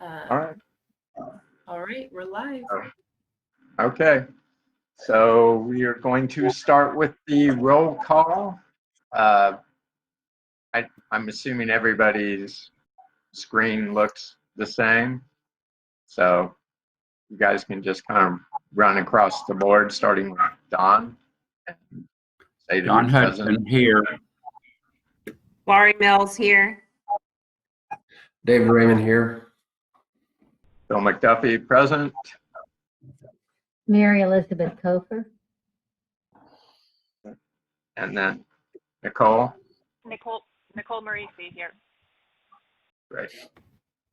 All right. All right, we're live. Okay. So we are going to start with the roll call. I'm assuming everybody's screen looks the same. So you guys can just kind of run across the board, starting with Don. Say Don Hudson here. Laurie Mills here. David Raymond here. Bill McDuffie present. Mary Elizabeth Kofer. And then Nicole. Nicole Marisi here. Great.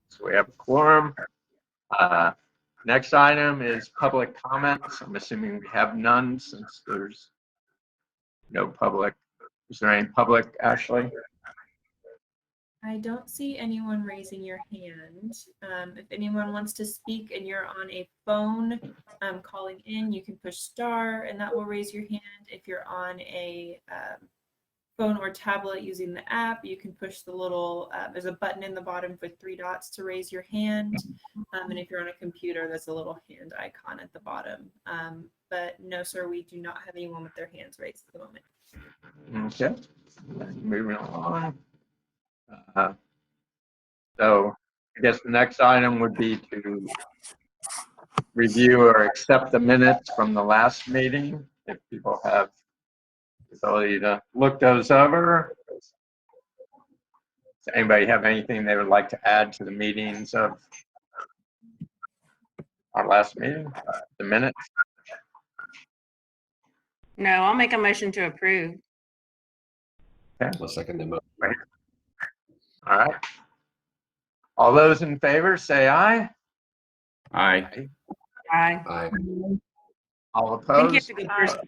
So we have a quorum. Next item is public comments. I'm assuming we have none since there's no public. Is there any public, Ashley? I don't see anyone raising your hand. If anyone wants to speak and you're on a phone calling in, you can push star and that will raise your hand. If you're on a phone or tablet using the app, you can push the little, there's a button in the bottom with 3 dots to raise your hand. And if you're on a computer, there's a little hand icon at the bottom. But no, sir, we do not have anyone with their hands raised at the moment. Okay. Moving on. So I guess the next item would be to review or accept the minutes from the last meeting. If people have the ability to look those over. Does anybody have anything they would like to add to the meetings of our last meeting, the minutes? No, I'll make a motion to approve. Okay. I'll second the motion. All right. All those in favor say aye. Aye. Aye. Aye. All I think you have opposed? to go person.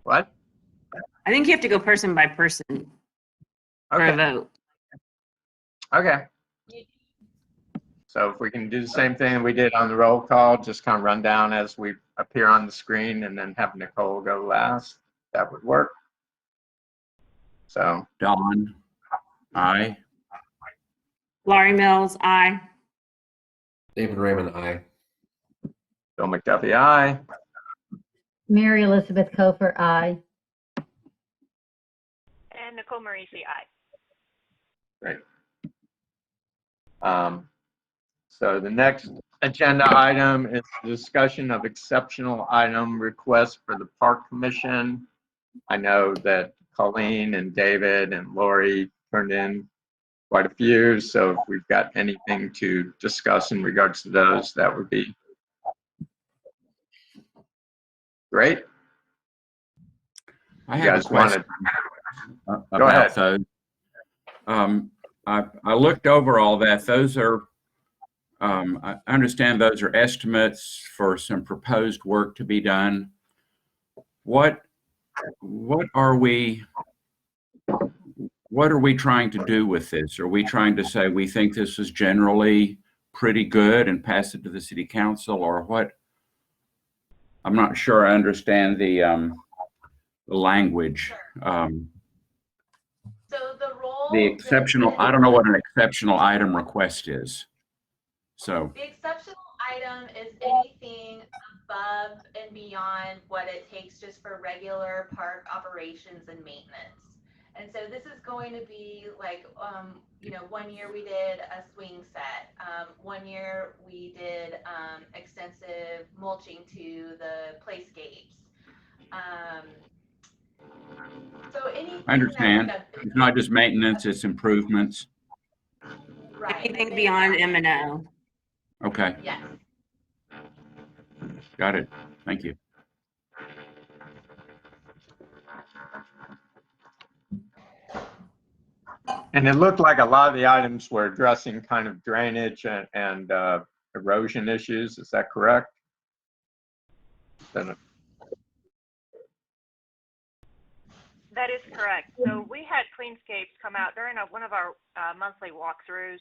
What? I think you have to go person by person for a Okay. vote. Okay. So if we can do the same thing we did on the roll call, just kind of run down as we appear on the screen and then have Nicole go last, that would work. So Don. Aye. Laurie Mills, aye. David Raymond, aye. Bill McDuffie, aye. Mary Elizabeth Kofer, aye. And Nicole Marisi, aye. Great. So the next agenda item is the discussion of exceptional item requests for the Park Commission. I know that Colleen and David and Lori turned in quite a few, so if we've got anything to discuss in regards to those, that would be great. I You have a guys wanted- question Go ahead. about those. I looked over all that. Those are, I understand those are estimates for some proposed work to be done. What are we trying to do with this? Are we trying to say we think this is generally pretty good and pass it to the city council, or what? I'm not sure I understand the language. So the role. The exceptional, I don't know what an exceptional item request is. So The exceptional item is anything above and beyond what it takes just for regular park operations and maintenance. And so this is going to be like, one year we did a swing set. One year we did extensive mulching to the playscapes. So anything I understand. that's like It's not just maintenance, it's improvements. right, Anything beyond M&O. Okay, Yes. got it. Thank you. And it looked like a lot of the items were addressing kind of drainage and erosion issues. Is that correct? Then- That is correct. So we had Cleanscapes come out during one of our monthly walkthroughs.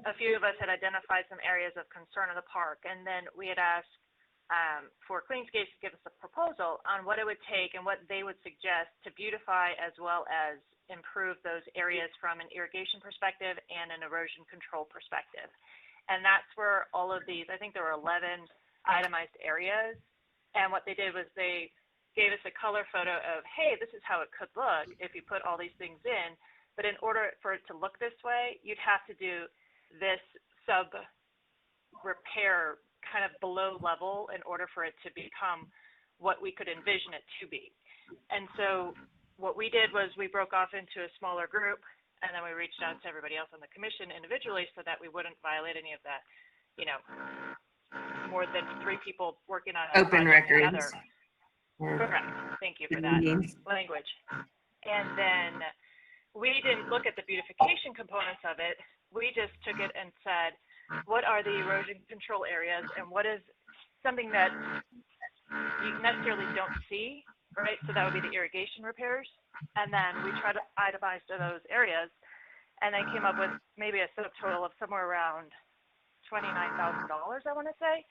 A few of us had identified some areas of concern in the park, and then we had asked for Cleanscapes to give us a proposal on what it would take and what they would suggest to beautify as well as improve those areas from an irrigation perspective and an erosion control perspective. And that's where all of these, I think there were 11 itemized areas. And what they did was they gave us a color photo of, hey, this is how it could look if you put all these things in. But in order for it to look this way, you'd have to do this sub repair kind of below level in order for it to become what we could envision it to be. And so what we did was we broke off into a smaller group, and then we reached out to everybody else on the commission individually so that we wouldn't violate any of that, you know, more than 3 people working on a Open project records. together. Correct. Thank you for that language. And then we didn't look at the beautification components of it. We just took it and said, what are the erosion control areas and what is something that you necessarily don't see, right? So that would be the irrigation repairs. And then we tried to itemize to those areas and then came up with maybe a subtotal of somewhere around $29,000, I want to say.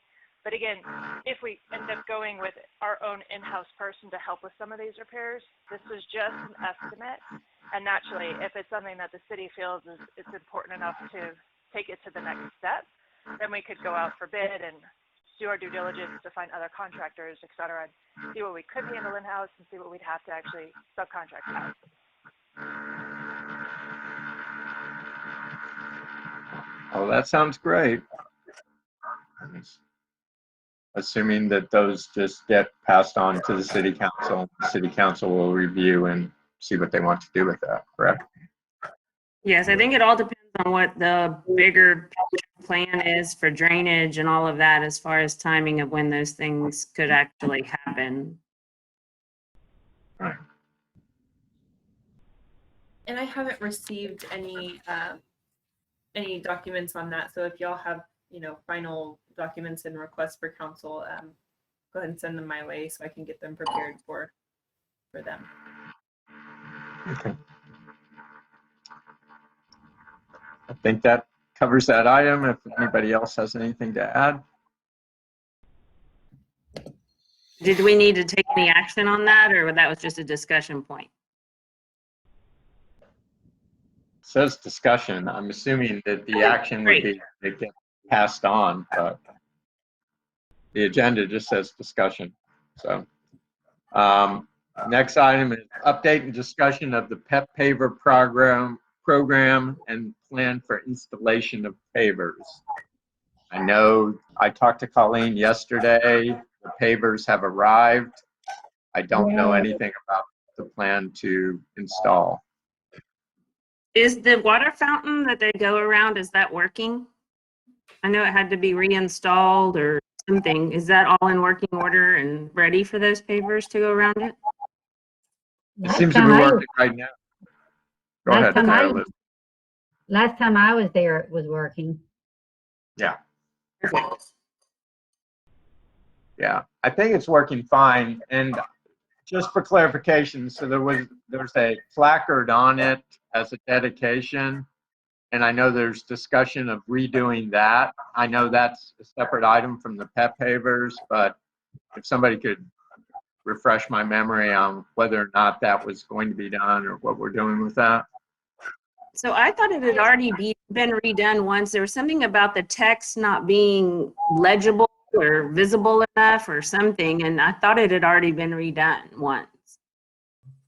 But again, if we end up going with our own in-house person to help with some of these repairs, this is just an estimate. And naturally, if it's something that the city feels is it's important enough to take it to the next step, then we could go out for bid and do our due diligence to find other contractors, et cetera, and see what we could handle in-house and see what we'd have to actually subcontract out. Oh, that sounds great. Assuming that those just get passed on to the city council. The city council will review and see what they want to do with that, correct? Yes, I think it all depends on what the bigger plan is for drainage and all of that as far as timing of when those things could actually happen. Right. And I haven't received any documents on that. So if y'all have, you know, final documents and requests for council, go ahead and send them my way so I can get them prepared for them. Okay. I think that covers that item. If anybody else has anything to add. Did we need to take any action on that, or that was just a discussion point? It says discussion. I'm assuming that the action would be to get passed on, but the agenda just says discussion. So next item is update and discussion of the PEP paver program and plan for installation of pavers. I know I talked to Colleen yesterday. The pavers have arrived. I don't know anything about the plan to install. Is the water fountain that they go around, is that working? I know it had to be reinstalled or something. Is that all in working order and ready for those pavers to go around it? It seems to be working right now. Go ahead, Liz. Last time I was there, it was working. Yeah. Perfect. Yeah, I think it's working fine. And just for clarification, so there's a placard on it as a dedication, and I know there's discussion of redoing that. I know that's a separate item from the PEP pavers, but if somebody could refresh my memory on whether or not that was going to be done or what we're doing with that. So I thought it had already been redone once. There was something about the text not being legible or visible enough or something, and I thought it had already been redone once.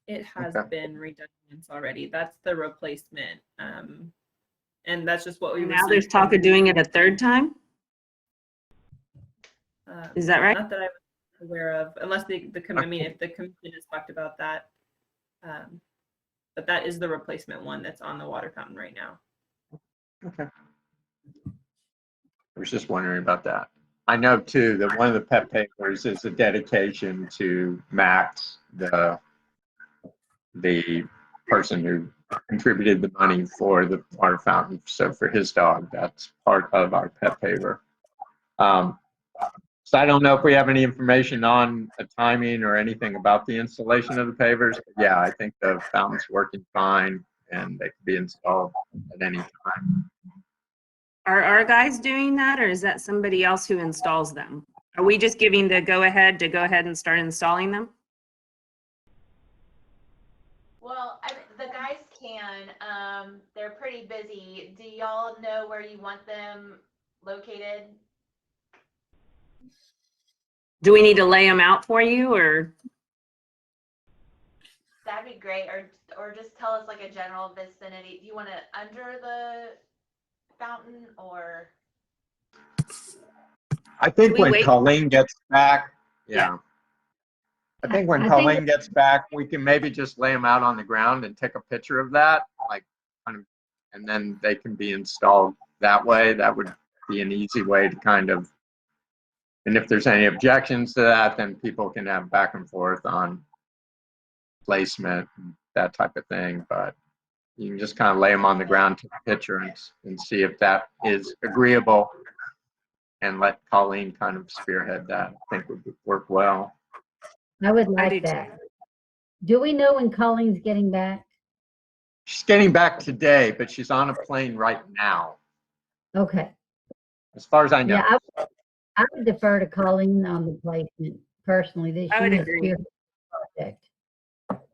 It has Okay. been redone once already. That's the replacement. And that's just what we Now there's received talk from- of doing it a third time? Is that right? Not that I'm aware of, unless I mean, if the commission has talked about that. But that is the replacement one that's on the water fountain right now. Okay. I was just wondering about that. I know too that one of the PEP pavers is a dedication to Max, the person who contributed the money for the water fountain. So for his dog, that's part of our PEP paver. So I don't know if we have any information on a timing or anything about the installation of the pavers. But yeah, I think the fountain's working fine and they can be installed at any time. Are our guys doing that, or is that somebody else who installs them? Are we just giving the go-ahead to go ahead and start installing them? Well, the guys they're pretty busy. Do y'all know where you want them located? Do we need to lay them out for you, or? That'd be great. Or just tell us like a general vicinity. Do you want it under the fountain or? I think we when wait? Colleen gets back, Yeah. I think when I think- Colleen gets back, we can maybe just lay them out on the ground and take a picture of that, like, kind of, and then they can be installed that way. That would be an easy way to kind of, and if there's any objections to that, then people can have back and forth on placement, and that type of thing. But you can just kind of lay them on the ground, take a picture, and see if that is agreeable, and let Colleen kind of spearhead that. I think would work well. I would I do like that. Do we know when Colleen's getting back? She's getting back today, but she's on a plane right now, Okay. as far as I know. Yeah, I would defer to Colleen on the placement personally. That I would she agree. is here for the project.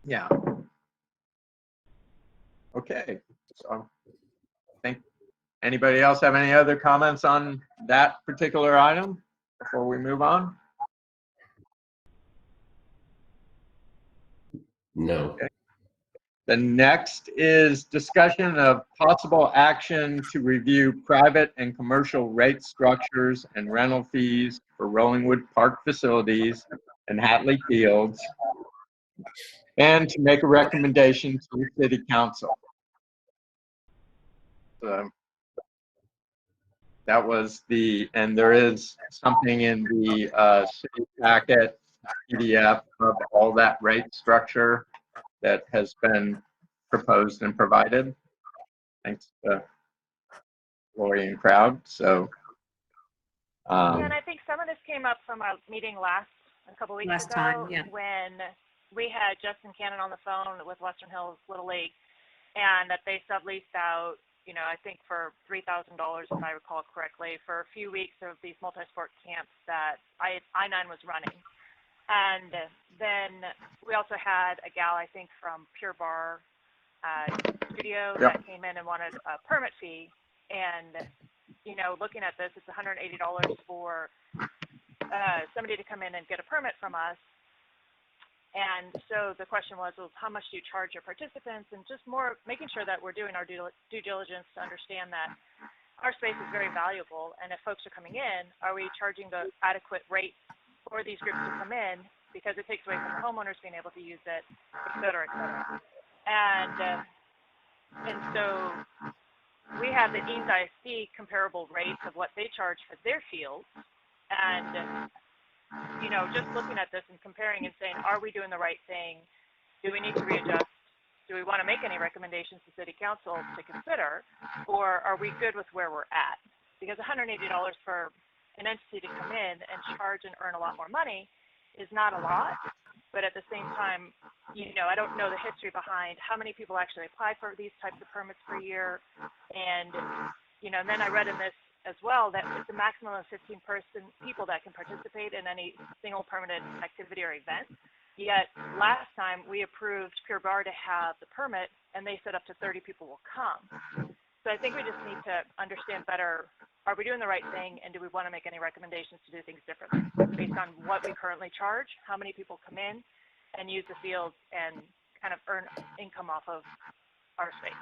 Yeah. Okay. So, I think anybody else have any other comments on that particular item before we move on? No. The next is discussion of possible action to review private and commercial rate structures and rental fees for Rollingwood Park facilities and Hatley Fields, and to make a recommendation to the City Council. So that was and there is something in the city packet, PDF, of all that rate structure that has been proposed and provided. Thanks to Lori and crowd. So, Yeah, and I think some of this came up from our meeting a couple weeks Last ago, time, yeah. when we had Justin Cannon on the phone with Western Hills Little League, and that they subleased out, I think for $3,000, if I recall correctly, for a few weeks of these multi-sport camps that I-9 was running. And then we also had a gal, I think, from Pure Bar Studio Yep. that came in and wanted a permit fee. And, looking at this, it's $180 for somebody to come in and get a permit from us. And so the question was, well, how much do you charge your participants? And just more making sure that we're doing our due diligence to understand that our space is very valuable. And if folks are coming in, are we charging the adequate rate for these groups to come in? Because it takes away from the homeowners being able to use it, et cetera, et cetera. And so we have the Dean's ISD comparable rates of what they charge for their fields. And just looking at this and comparing and saying, are we doing the right thing? Do we need to readjust? Do we want to make any recommendations to City Council to consider? Or are we good with where we're at? Because $180 for an entity to come in and charge and earn a lot more money is not a lot. But at the same time, I don't know the history behind how many people actually apply for these types of permits per year. And, and then I read in this as well that it's a maximum of 15 people that can participate in any single permanent activity or event. Yet last time we approved Pure Bar to have the permit, and they said up to 30 people will come. So I think we just need to understand better, are we doing the right thing, and do we want to make any recommendations to do things differently based on what we currently charge, how many people come in and use the fields and kind of earn income off of our space.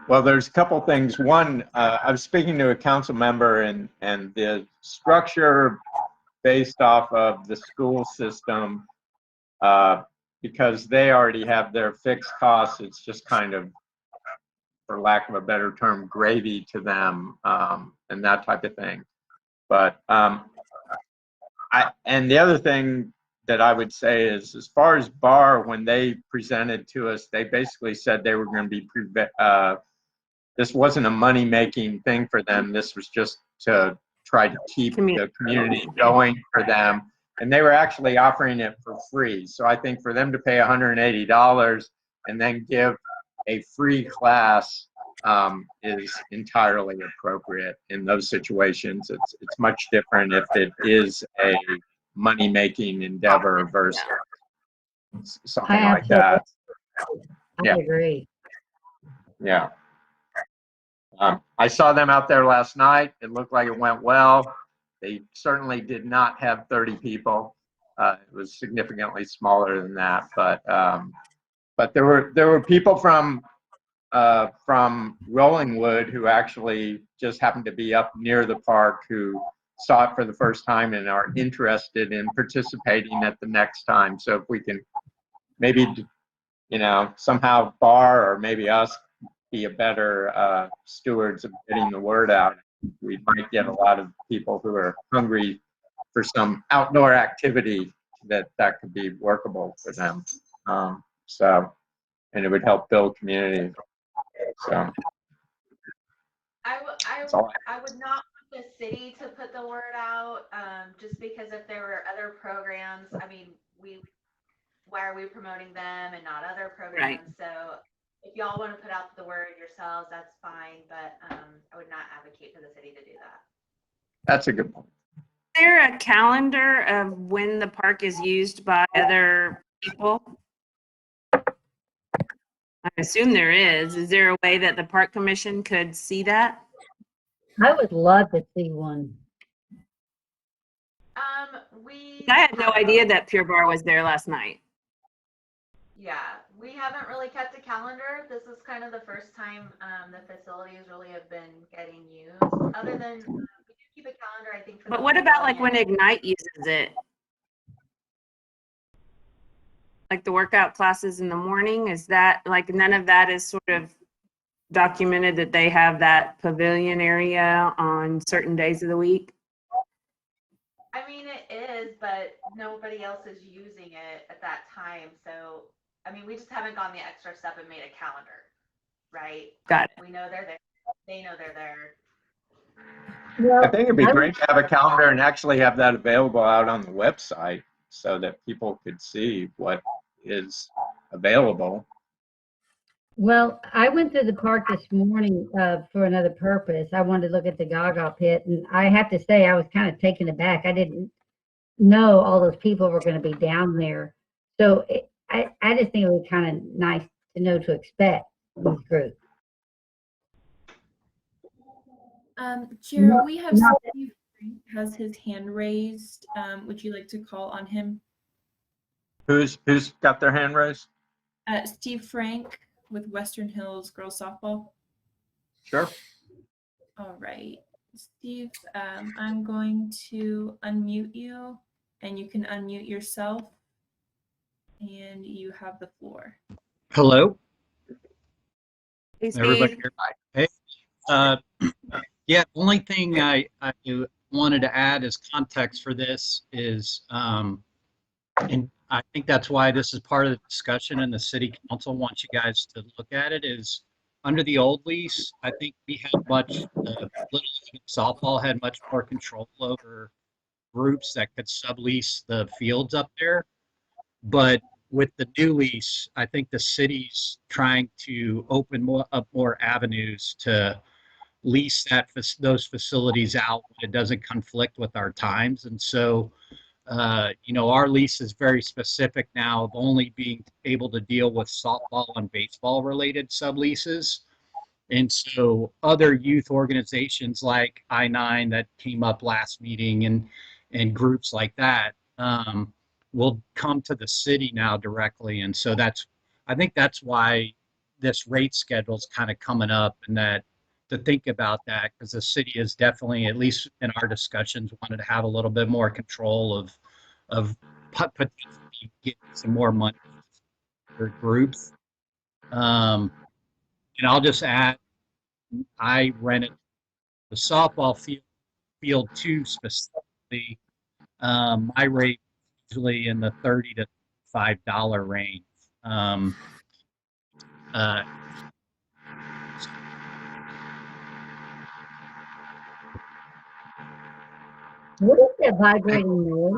well, there's a couple things. One, I was speaking to a council member, and the structure based off of the school system, because they already have their fixed costs, it's just kind of, for lack of a better term, gravy to them, and that type of thing. But and the other thing that I would say is, as far as Bar, when they presented to us, they basically said they were going to be this wasn't a money-making thing for them. This was just to try to keep the community going for them. And they were actually offering it for free. So I think for them to pay $180 and then give a free class is entirely appropriate in those situations. It's much different if it is a money-making endeavor versus something I like that. I Yeah. agree. Yeah. I saw them out there last night. It looked like it went well. They certainly did not have 30 people. It was significantly smaller than that, but there were people from Rollingwood who actually just happened to be up near the park who saw it for the first time and are interested in participating at the next time. So if we can maybe, somehow Bar or maybe us be a better stewards of getting the word out, we might get a lot of people who are hungry for some outdoor activity that could be workable for them. And it would help build community. So that's all I would not want the city to put the word out, just because if there were other programs, I mean, why are we promoting them and not other programs? Right. So if y'all want to put out the word yourselves, that's fine, but I would not advocate for the city to do that. That's a good point. Is there a calendar of when the park is used by other people? I assume there is. Is there a way that the park commission could see that? I would love to see one. I had no idea that Pure Bar was there last night. Yeah, we haven't really kept a calendar. This is kind of the first time the facilities really have been getting used. Other than we do keep a calendar, I think. For But the what about like when Pavilion. Ignite uses it? Like the workout classes in the morning, is that like none of that is sort of documented that they have that pavilion area on certain days of the week? I mean, it is, but nobody else is using it at that time. So, I mean, we just haven't gone the extra step and made a calendar, right? Got it. We know they're there. They know they're there. Well, I think it'd be great to have a calendar and actually have that available out on the website so that people could see what is available. Well, I went to the park this morning for another purpose. I wanted to look at the Gaga pit, and I have to say I was kind of taken aback. I didn't know all those people were going to be down there. So I just think it was kind of nice to know to expect these groups. Chair, we have not- Steve Frank has his hand raised. Would you like to call on him? Who's got their hand raised? Steve Frank with Western Hills Girls Softball. Sure. All right, Steve, I'm going to unmute you and you can unmute yourself and you have the floor. Hello, Hey, everybody. Steve. Here. Hey, yeah. Only thing I wanted to add as context for this is, and I think that's why this is part of the discussion, and the city council wants you guys to look at it. Is under the old lease, I think we had Little League softball had much more control over groups that could sublease the fields up there, but with the new lease, I think the city's trying to open up more avenues to lease those facilities out when it doesn't conflict with our times. And so, our lease is very specific now of only being able to deal with softball and baseball related subleases. And so other youth organizations like I-9 that came up last meeting and groups like that, will come to the city now directly. And so I think that's why this rate schedule is kind of coming up, and that to think about that, because the city is definitely, at least in our discussions, wanted to have a little bit more control of potentially getting some more money for groups. And I'll just add, I rented the softball field 2 specifically. My rate usually in the $30 to $5 range. What is that vibrating noise?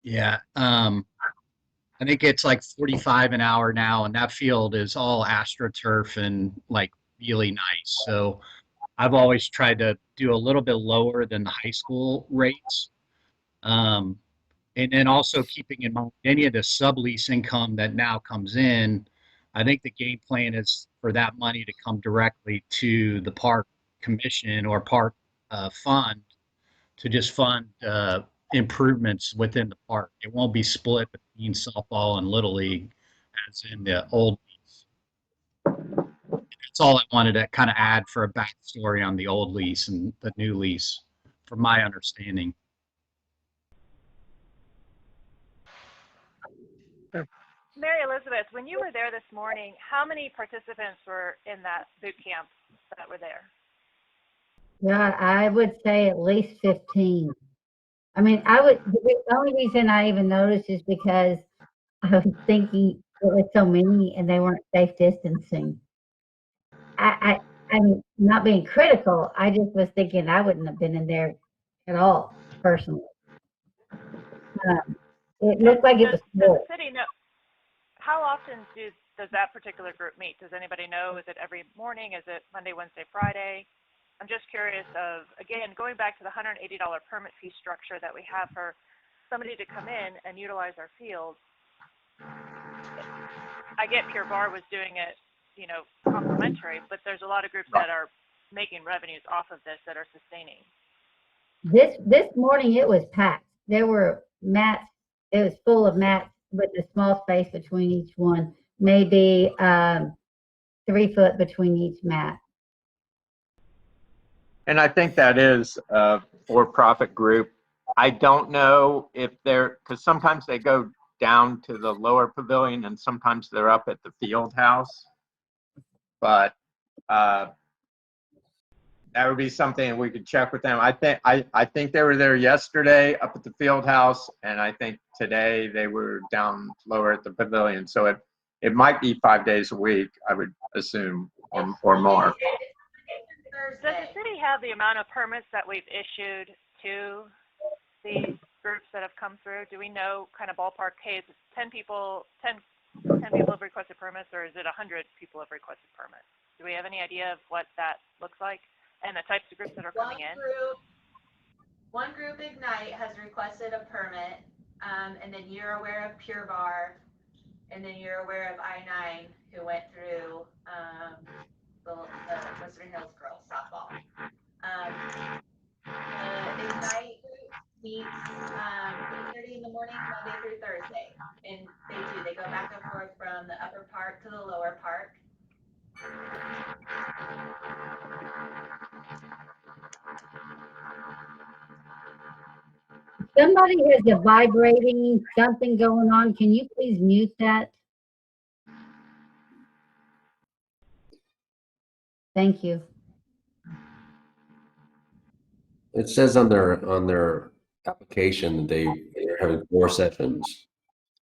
Yeah, I think it's like 45 an hour now, and that field is all AstroTurf and like really nice. So I've always tried to do a little bit lower than the high school rates. And then also keeping in mind any of the sublease income that now comes in, I think the game plan is for that money to come directly to the park commission or park fund to just fund improvements within the park. It won't be split between softball and Little League as in the old lease. That's all I wanted to kind of add for a backstory on the old lease and the new lease, from my understanding. Mary Elizabeth, when you were there this morning, how many participants were in that boot camp that were there? Yeah, I would say at least 15. I mean, the only reason I even noticed is because I was thinking there were so many and they weren't safe distancing. I'm not being critical. I just was thinking I wouldn't have been in there at all, personally. It looked like it was Does full. the city know, how often does that particular group meet? Does anybody know? Is it every morning? Is it Monday, Wednesday, Friday? I'm just curious of, again, going back to the $180 permit fee structure that we have for somebody to come in and utilize our field. I get Pure Bar was doing it, you know, complimentary, but there's a lot of groups that are making revenues off of this that are sustaining. This morning it was packed. There were mats. It was full of mats with a small space between each one, maybe 3 foot between each mat. And I think that is a for-profit group. I don't know if because sometimes they go down to the lower pavilion and sometimes they're up at the field house. But that would be something we could check with them. I think they were there yesterday up at the field house, and I think today they were down lower at the pavilion. So it might be 5 days a week, I would assume, or more. Does the city have the amount of permits that we've issued to these groups that have come through? Do we know kind of ballpark, hey, is it 10 people have requested permits, or is it 100 people have requested permits? Do we have any idea of what that looks like and the types of groups that are coming in? One group, Ignite, has requested a permit, and then you're aware of Pure Bar, and then you're aware of I-9, who went through the Western Hills girls softball. The Ignite group meets 8:30 in the morning, Monday through Thursday, and they go back and forth from the upper park to the lower park. Somebody has a vibrating something going on. Can you please mute that? Thank you. It says on their application that they're having 4 sessions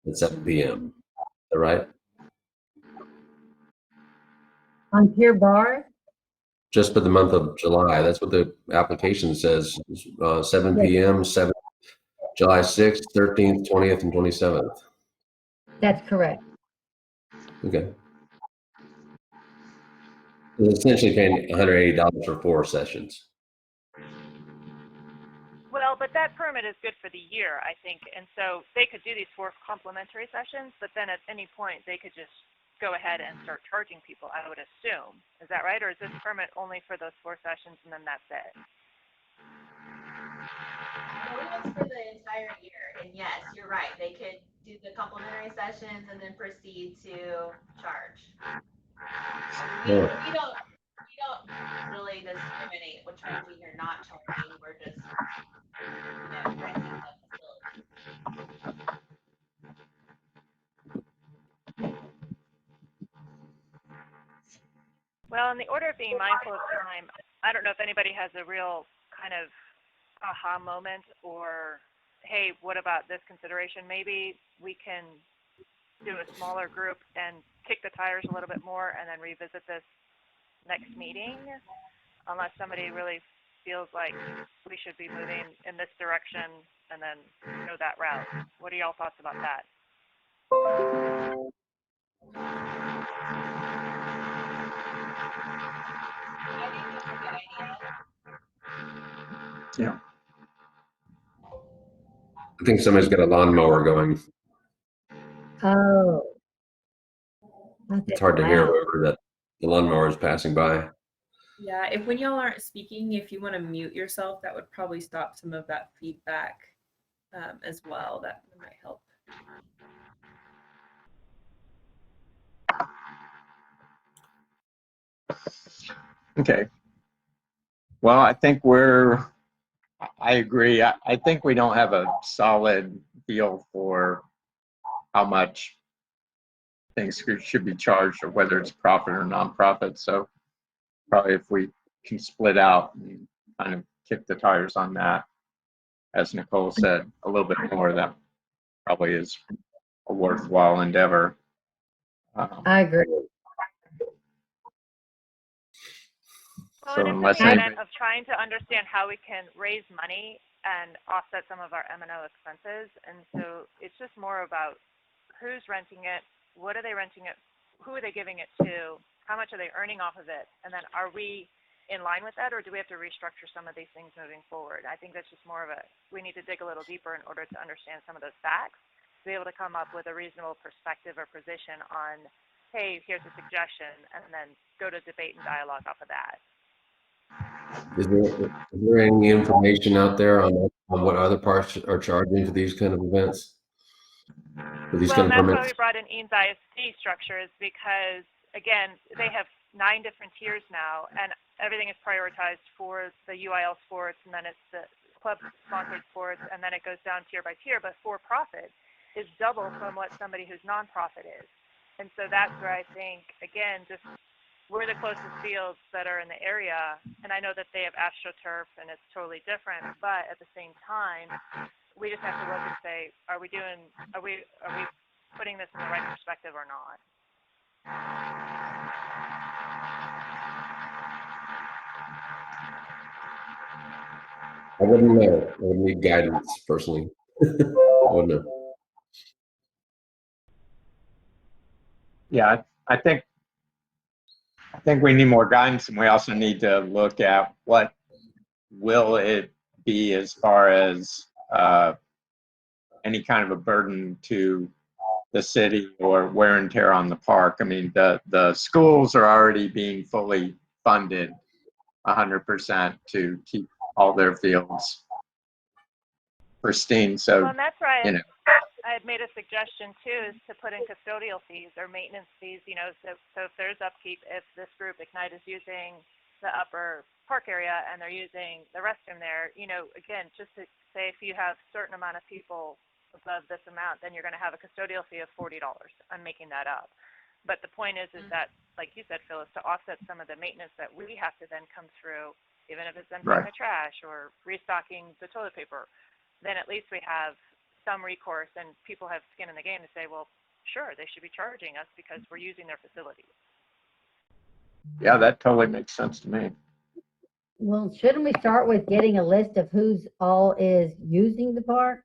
at 7 p.m. Is that right? On Pure Bar? Just for the month of July. That's what the application says. 7 p.m. July 6th, 13th, 20th, and 27th. That's correct. Okay. It's essentially paying $180 for 4 sessions. Well, but that permit is good for the year, I think, and so they could do these 4 complimentary sessions, but then at any point they could just go ahead and start charging people, I would assume. Is that right? Or is this permit only for those 4 sessions and then that's it? No, it's for the entire year, and yes, you're right. They could do the complimentary sessions and then proceed to charge. We don't really discriminate with charging or not charging. We're just, renting the facility. Well, in the order of being mindful of time, I don't know if anybody has a real kind of aha moment or, hey, what about this consideration? Maybe we can do a smaller group and kick the tires a little bit more and then revisit this next meeting, unless somebody really feels like we should be moving in this direction and then go that route. What are y'all thoughts about that? I think that's a good idea. Yeah. I think somebody's got a lawnmower going. Oh. It's hard to hear Wow. whoever that the lawnmower is passing by. Yeah, if when y'all aren't speaking, if you want to mute yourself, that would probably stop some of that feedback as well. That might help. Okay. Well, I think I agree. I think we don't have a solid feel for how much things should be charged or whether it's profit or nonprofit. So probably if we can split out and kind of kick the tires on that, as Nicole said, a little bit more, that probably is a worthwhile endeavor. I agree. Well, So and it's unless an anybody, event of trying to understand how we can raise money and offset some of our M&O expenses. And so it's just more about who's renting it, what are they renting it, who are they giving it to, how much are they earning off of it, and then are we in line with that, or do we have to restructure some of these things moving forward? I think that's just more of we need to dig a little deeper in order to understand some of those facts, to be able to come up with a reasonable perspective or position on, hey, here's a suggestion, and then go to debate and dialogue off of that. Is there any information out there on what other parks are charging for these kind of events? For these Well, kind and of that's why permits? we brought in Eanes ISD structure, is because, again, they have 9 different tiers now, and everything is prioritized for the UIL sports, and then it's the club-sponsored sports, and then it goes down tier by tier. But for-profit is double from what somebody who's nonprofit is. And so that's where I think, again, just we're the closest fields that are in the area, and I know that they have AstroTurf, and it's totally different, but at the same time, we just have to look and say, are we putting this in the right perspective or not? I wouldn't know. I would need guidance personally. I wouldn't know. yeah, I think we need more guidance, and we also need to look at what will it be as far as any kind of a burden to the city or wear and tear on the park. I mean, the schools are already being fully funded 100% to keep all their fields pristine. So, Well, and that's why you know, I had made a suggestion too, is to put in custodial fees or maintenance fees, so if there's upkeep, if this group, Ignite, is using the upper park area and they're using the restroom there, again, just to say if you have a certain amount of people above this amount, then you're going to have a custodial fee of $40. I'm making that up. But the point is that, like you said, Phyllis, to offset some of the maintenance that we have to then come through, even if it's emptying the trash or restocking the toilet paper, then at least we have some recourse and people have skin in the game to say, well, sure, they should be charging us because we're using their facilities. yeah, that totally makes sense to me. Well, shouldn't we start with getting a list of who's all is using the park?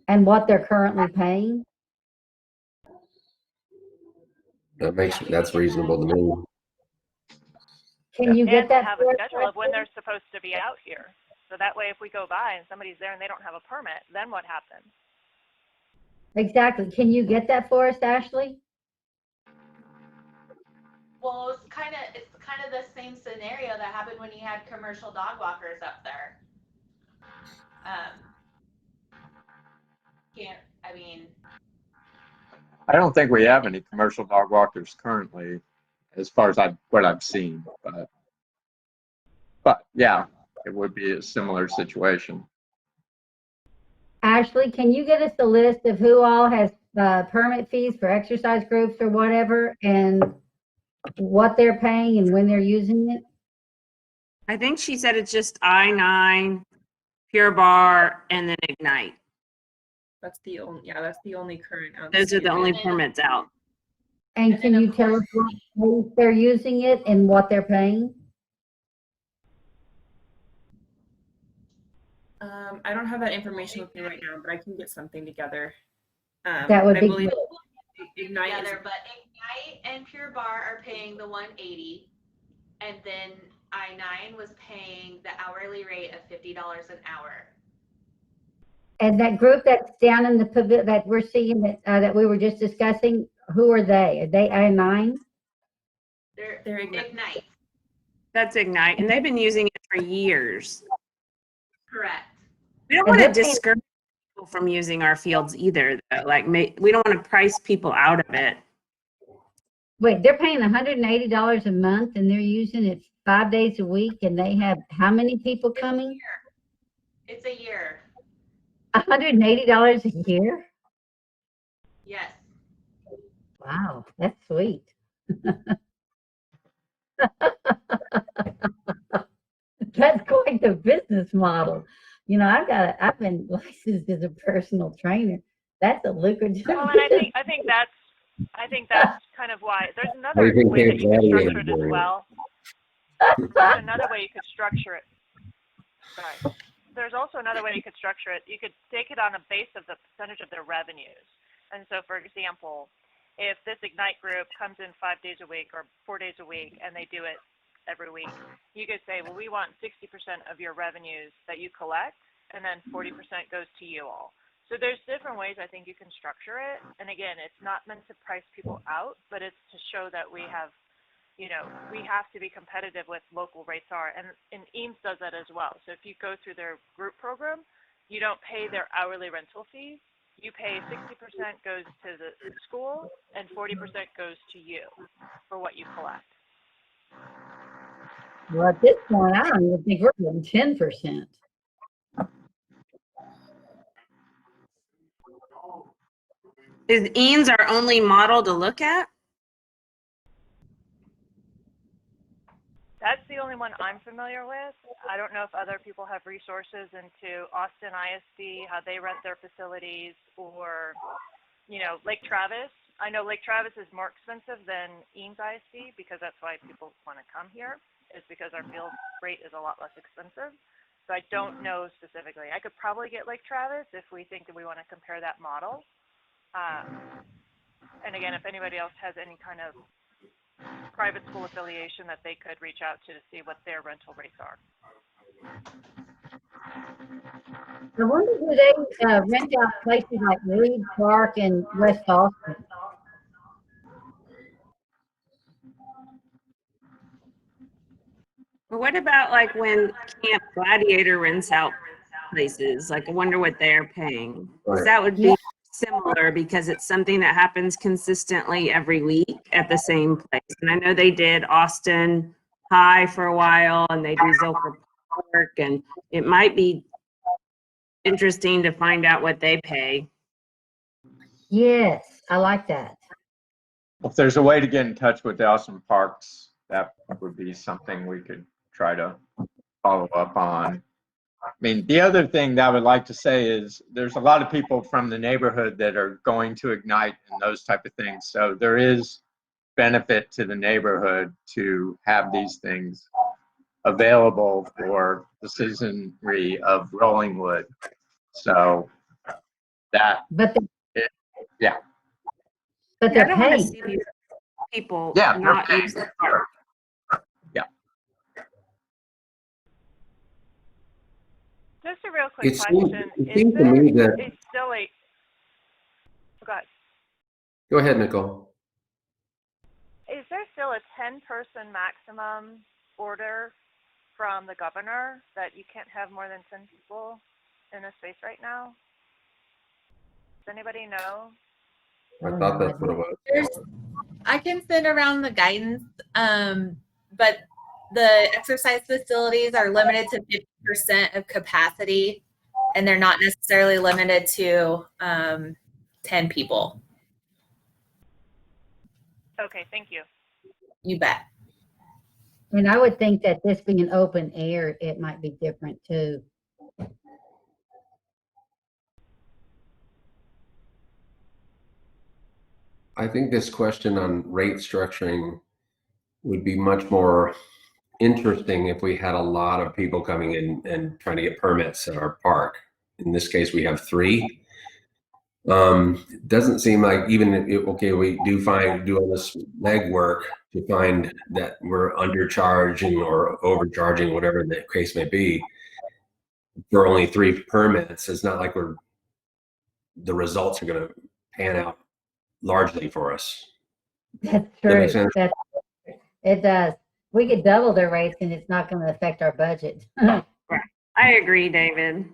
And what they're currently paying? That's reasonable to me. Can you get And to that have for a us, schedule of when Ashley? they're supposed to be out here. So that way, if we go by and somebody's there and they don't have a permit, then what happens? Exactly. Can you get that for us, Ashley? Well, it's kind of the same scenario that happened when you had commercial dog walkers up there. I don't think we have any commercial dog walkers currently, as far as what I've seen. But yeah, it would be a similar situation. Ashley, can you get us the list of who all has permit fees for exercise groups or whatever, and what they're paying and when they're using it? I think she said it's just I-9, Pure Bar, and then Ignite. That's the only current. Those are the only outstanding. permits out. And can you tell us what they're using it and what they're paying? I don't have that information with me right now, but I can get something together. That would I be believe good. Ignite is But Ignite and Pure Bar are paying the $180, and then I-9 was paying the hourly rate of $50 an hour. And that group that's down in the pavilion that we're seeing that we were just discussing, who are they? Are they I-9? They're Ignite. That's Ignite, and they've been using it for years. Correct. We don't And want to they're paying- discourage people from using our fields either. Though. Like, we don't want to price people out of it. Wait, they're paying $180 a month and they're using it 5 days a week, and they have how many people coming? It's a year. $180 a year? Yes. Wow, that's sweet. That's quite the business model. You know, I've been licensed as a personal trainer. That's a lucrative. Well, and I think that's kind of why there's How do another you think way that you could Gladiator structure it as doing it? well. There's another way you could structure it. Sorry. There's also another way you could structure it. You could take it on a base of the percentage of their revenues. And so, for example, if this Ignite group comes in 5 days a week or 4 days a week and they do it every week, you could say, well, we want 60% of your revenues that you collect, and then 40% goes to you all. So there's different ways I think you can structure it. And again, it's not meant to price people out, but it's to show that we have, you know, we have to be competitive with local rates are. And Eames does that as well. So if you go through their group program, you don't pay their hourly rental fees. You pay 60% goes to the school and 40% goes to you for what you collect. Well, at this point, I don't even think we're getting 10%. Is Eames our only model to look at? That's the only one I'm familiar with. I don't know if other people have resources into Austin ISD, how they rent their facilities, or, you know, Lake Travis. I know Lake Travis is more expensive than Eames ISD because that's why people want to come here, is because our field rate is a lot less expensive. So I don't know specifically. I could probably get Lake Travis if we think that we want to compare that model. And again, if anybody else has any kind of private school affiliation that they could reach out to see what their rental rates are. I wonder do they rent out places like Reed Park and West Austin? Or what about like when Camp Gladiator rents out places? Like, I wonder what they're paying. 'Cause Right. that would be similar because it's something that happens consistently every week at the same place. And I know they did Austin High for a while, and they do Zilker Park, and it might be interesting to find out what they pay. Yes, I like that. If there's a way to get in touch with the Austin Parks, that would be something we could try to follow up on. I mean, the other thing that I would like to say is there's a lot of people from the neighborhood that are going to Ignite and those type of things. So there is benefit to the neighborhood to have these things available for the citizenry of Rollingwood. So that, But yeah. But I they're don't want to paying. see these people Yeah, not they're use the park. Just a real quick It seems, question. it seems to me that, Is still a, go ahead. go ahead, Nicole. Is there still a 10-person maximum order from the governor that you can't have more than 10 people in a space right now? Does anybody know? I thought that's what it was. I can send around the guidance, but the exercise facilities are limited to 50% of capacity, and they're not necessarily limited to 10 people. Okay, thank you. You bet. And I would think that this being open air, it might be different too. I think this question on rate structuring would be much more interesting if we had a lot of people coming in and trying to get permits at our park. In this case, we have 3. It doesn't seem like even if, okay, we do fine, do all this legwork to find that we're undercharging or overcharging, whatever the case may be, for only 3 permits, it's not like the results are going to pan out largely for us. That's That true. makes sense? It does. We could double their rates and it's not going to affect our budget. I agree, David.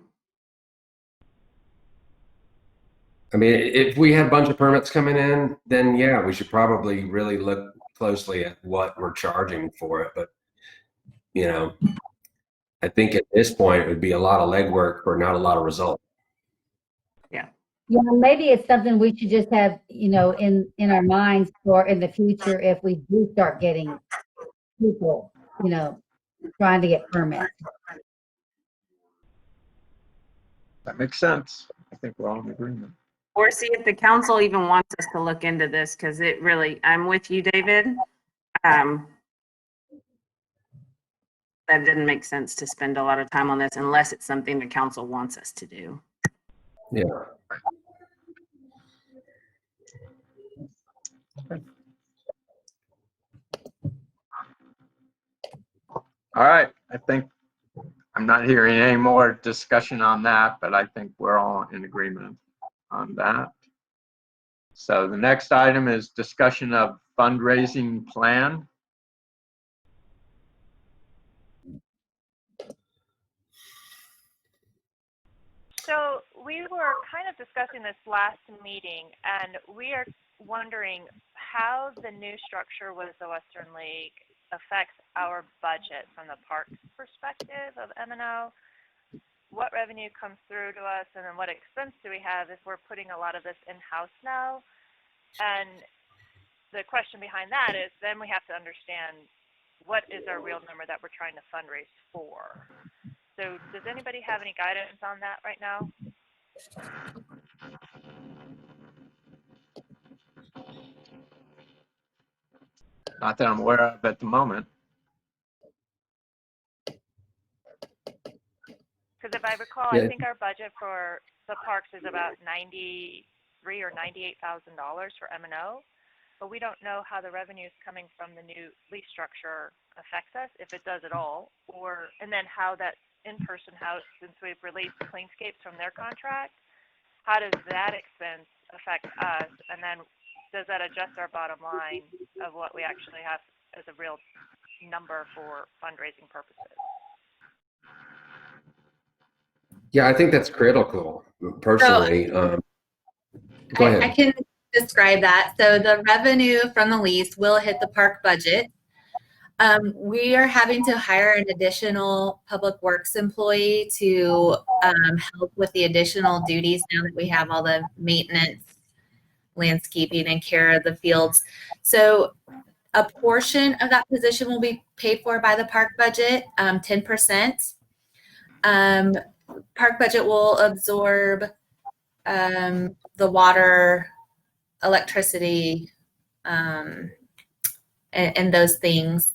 I mean, if we had a bunch of permits coming in, then yeah, we should probably really look closely at what we're charging for it. But, you know, I think at this point, it would be a lot of legwork for not a lot of results. Yeah, maybe it's something we should just have, in our minds for in the future if we do start getting people, trying to get permits. That makes sense. I think we're all in agreement. Or see if the council even wants us to look into this, because it really, I'm with you, David. That didn't make sense to spend a lot of time on this unless it's something the council wants us to do. Yeah. All right. I think I'm not hearing any more discussion on that, but I think we're all in agreement on that. So the next item is discussion of fundraising plan. So we were kind of discussing this last meeting, and we are wondering how the new structure with the Western League affects our budget from the parks perspective of M&O. What revenue comes through to us, and then what expense do we have if we're putting a lot of this in-house now? And the question behind that is then we have to understand what is our real number that we're trying to fundraise for. So does anybody have any guidance on that right now? Not that I'm aware of at the moment. Because if I recall, Yeah. I think our budget for the parks is about $93,000 or $98,000 for M&O, but we don't know how the revenues coming from the new lease structure affects us, if it does at all, and then how that in-person house, since we've released Cleanscapes from their contract, how does that expense affect us? And then does that adjust our bottom line of what we actually have as a real number for fundraising purposes? Yeah, I think that's critical, personally. Go ahead. I can describe that. So the revenue from the lease will hit the park budget. We are having to hire an additional public works employee to help with the additional duties now that we have all the maintenance, landscaping, and care of the fields. So a portion of that position will be paid for by the park budget, 10%. Park budget will absorb the water, electricity, and those things.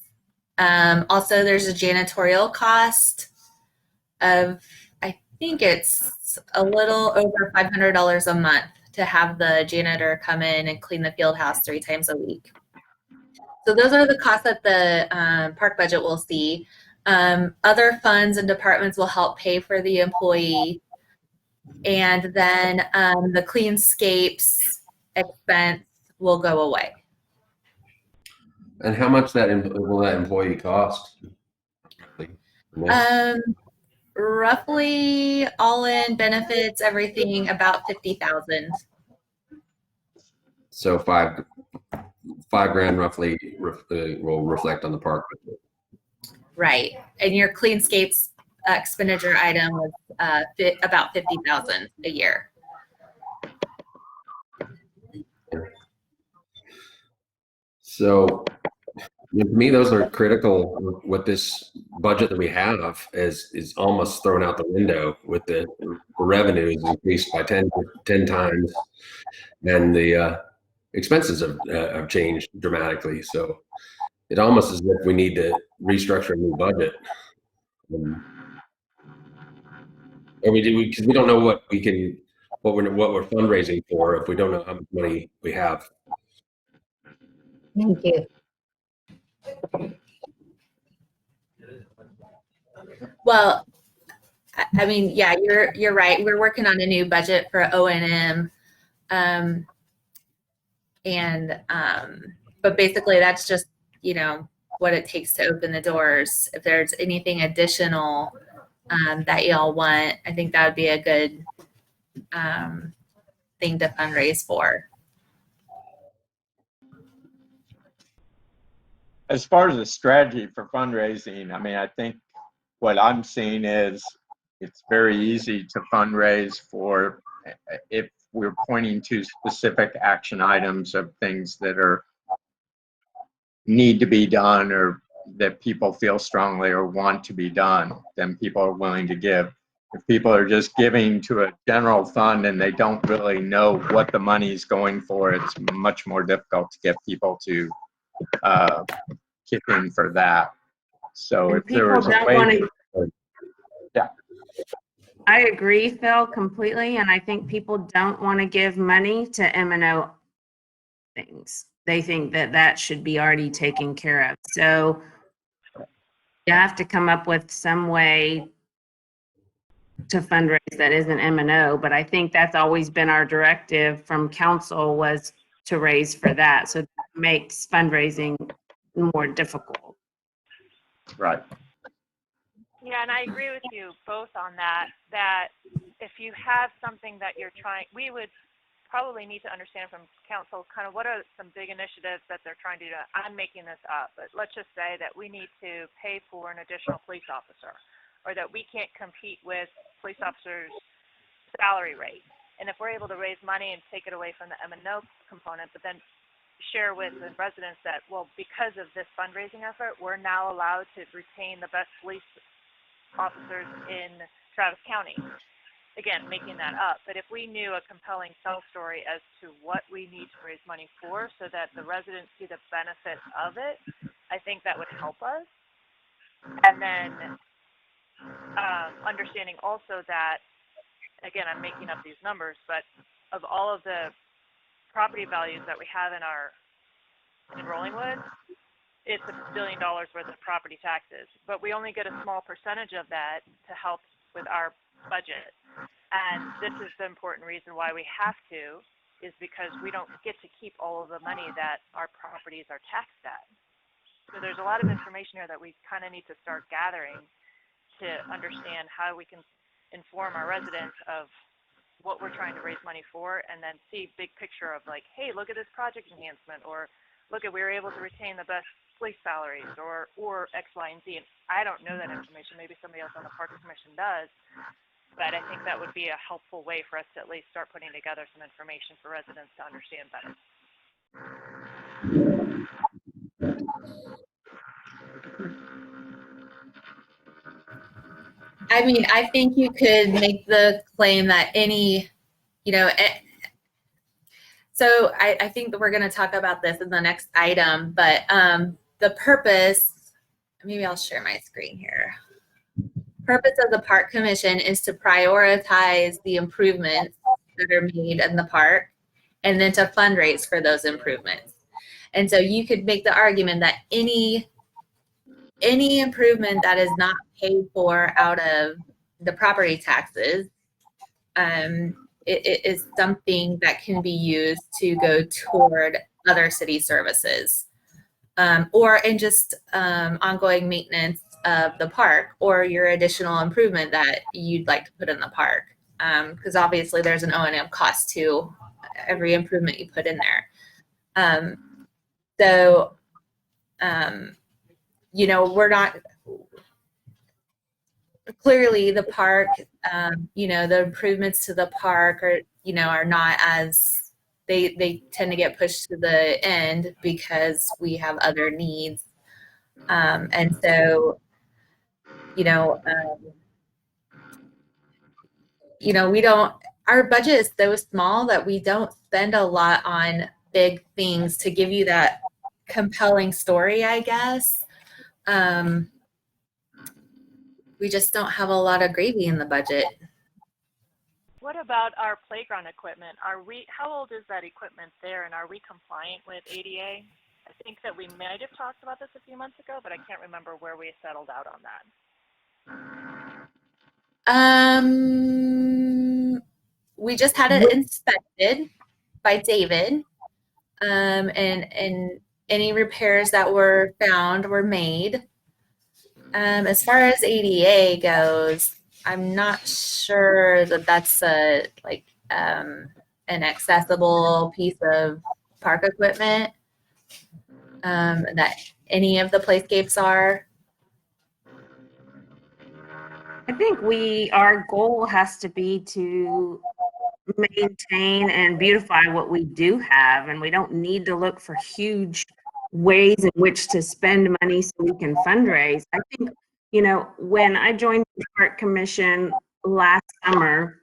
Also, there's a janitorial cost of, I think it's a little over $500 a month to have the janitor come in and clean the field house 3 times a week. So those are the costs that the park budget will see. Other funds and departments will help pay for the employee. And then the Cleanscapes expense will go away. And how much will that employee cost? Roughly all in benefits, everything about $50,000. So $5 grand roughly will reflect on the park budget. Right. And your Cleanscapes expenditure item was about $50,000 a year. So to me, those are critical. With this budget that we have is almost thrown out the window with the revenues increased by 10 times, and the expenses have changed dramatically. So it almost is as if we need to restructure a new budget. And we do, because we don't know what we're fundraising for if we don't know how much money we have. Thank you. Well, I mean, yeah, you're right. We're working on a new budget for O&M. But basically that's just, what it takes to open the doors. If there's anything additional that y'all want, I think that would be a good thing to fundraise for. As far as the strategy for fundraising, I mean, I think what I'm seeing is it's very easy to fundraise for if we're pointing to specific action items of things that need to be done or that people feel strongly or want to be done, then people are willing to give. If people are just giving to a general fund and they don't really know what the money is going for, it's much more difficult to get people to kick in for that. So And if there people was a don't way, want to. yeah. I agree, Phil, completely, and I think people don't want to give money to M&O things. They think that should be already taken care of. So you have to come up with some way to fundraise that isn't M&O, but I think that's always been our directive from council was to raise for that. So that makes fundraising more difficult. Right. Yeah, and I agree with you both on that, that if you have something that you're trying, we would probably need to understand from council kind of what are some big initiatives that they're trying to do. I'm making this up, but let's just say that we need to pay for an additional police officer, or that we can't compete with police officers' salary rate. And if we're able to raise money and take it away from the M&O component, but then share with the residents that, well, because of this fundraising effort, we're now allowed to retain the best police officers in Travis County. Again, making that up. But if we knew a compelling sell story as to what we need to raise money for so that the residents see the benefits of it, I think that would help us. And then understanding also that, again, I'm making up these numbers, but of all of the property values that we have in Rollingwood, it's $1 billion worth of property taxes, but we only get a small percentage of that to help with our budget. And this is the important reason why we have to, is because we don't get to keep all of the money that our properties are taxed at. So there's a lot of information here that we kind of need to start gathering to understand how we can inform our residents of what we're trying to raise money for, and then see big picture of like, hey, look at this project enhancement, or look at, we were able to retain the best police salaries, or X, Y, and Z. And I don't know that information. Maybe somebody else on the Parks Commission does. But I think that would be a helpful way for us to at least start putting together some information for residents to understand better. I mean, I think you could make the claim that any, so I think that we're going to talk about this in the next item, but the purpose, maybe I'll share my screen here. Purpose of the Park Commission is to prioritize the improvements that are made in the park and then to fundraise for those improvements. And so you could make the argument that any improvement that is not paid for out of the property taxes, it is something that can be used to go toward other city services, or in just ongoing maintenance of the park, or your additional improvement that you'd like to put in the park. Because obviously there's an O&M cost to every improvement you put in there. We're not, clearly the park, the improvements to the park are not as, they tend to get pushed to the end because we have other needs. And so, we don't, our budget is so small that we don't spend a lot on big things to give you that compelling story, I guess. We just don't have a lot of gravy in the budget. What about our playground equipment? How old is that equipment there, and are we compliant with ADA? I think that we might have talked about this a few months ago, but I can't remember where we settled out on that. We just had it inspected by David, and any repairs that were found were made. As far as ADA goes, I'm not sure that that's an accessible piece of park equipment, that any of the playscapes are. I think our goal has to be to maintain and beautify what we do have, and we don't need to look for huge ways in which to spend money so we can fundraise. I think, when I joined the Park Commission last summer,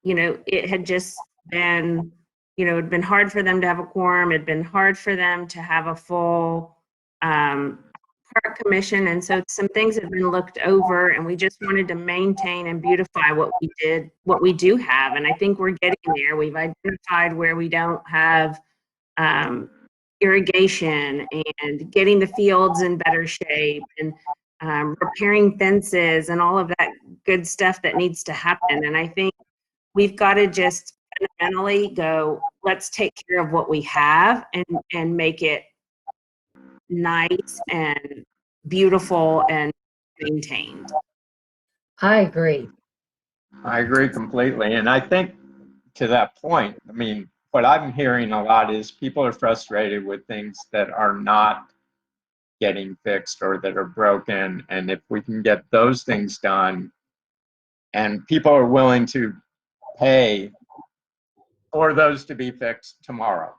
it had just been, it'd been hard for them to have a quorum. It'd been hard for them to have a full Park Commission. And so some things have been looked over, and we just wanted to maintain and beautify what we do have. And I think we're getting there. We've identified where we don't have irrigation, and getting the fields in better shape, and repairing fences and all of that good stuff that needs to happen. And I think we've got to just fundamentally go, let's take care of what we have and make it nice and beautiful and maintained. I agree. I agree completely. And I think to that point, I mean, what I'm hearing a lot is people are frustrated with things that are not getting fixed or that are broken. And if we can get those things done, and people are willing to pay for those to be fixed tomorrow,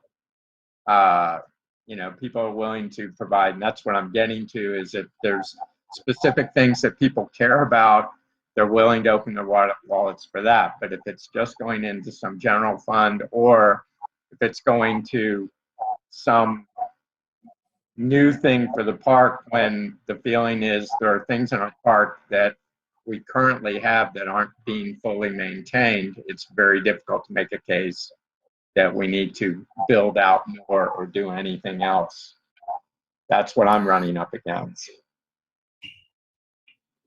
people are willing to provide. And that's what I'm getting to, is that there's specific things that people care about. They're willing to open their wallets for that. But if it's just going into some general fund, or if it's going to some new thing for the park, when the feeling is there are things in our park that we currently have that aren't being fully maintained, it's very difficult to make a case that we need to build out more or do anything else. That's what I'm running up against.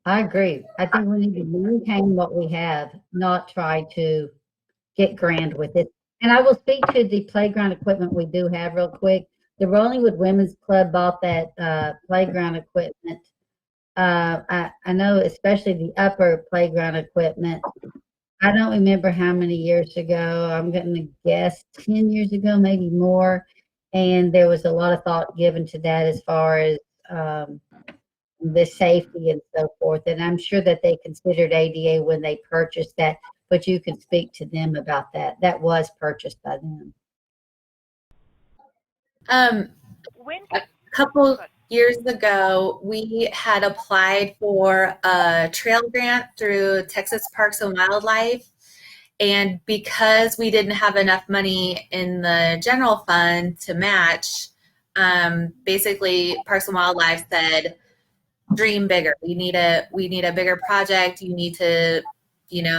I agree. I think we need to maintain what we have, not try to get grand with it. And I will speak to the playground equipment we do have real quick. The Rollingwood Women's Club bought that playground equipment. I know, especially the upper playground equipment. I don't remember how many years ago. I'm going to guess 10 years ago, maybe more. And there was a lot of thought given to that as far as the safety and so forth. And I'm sure that they considered ADA when they purchased that, but you can speak to them about that. That was purchased by them. A couple years ago, we had applied for a trail grant through Texas Parks and Wildlife. And because we didn't have enough money in the general fund to match, basically Parks and Wildlife said, dream bigger. We need a bigger project. You need to,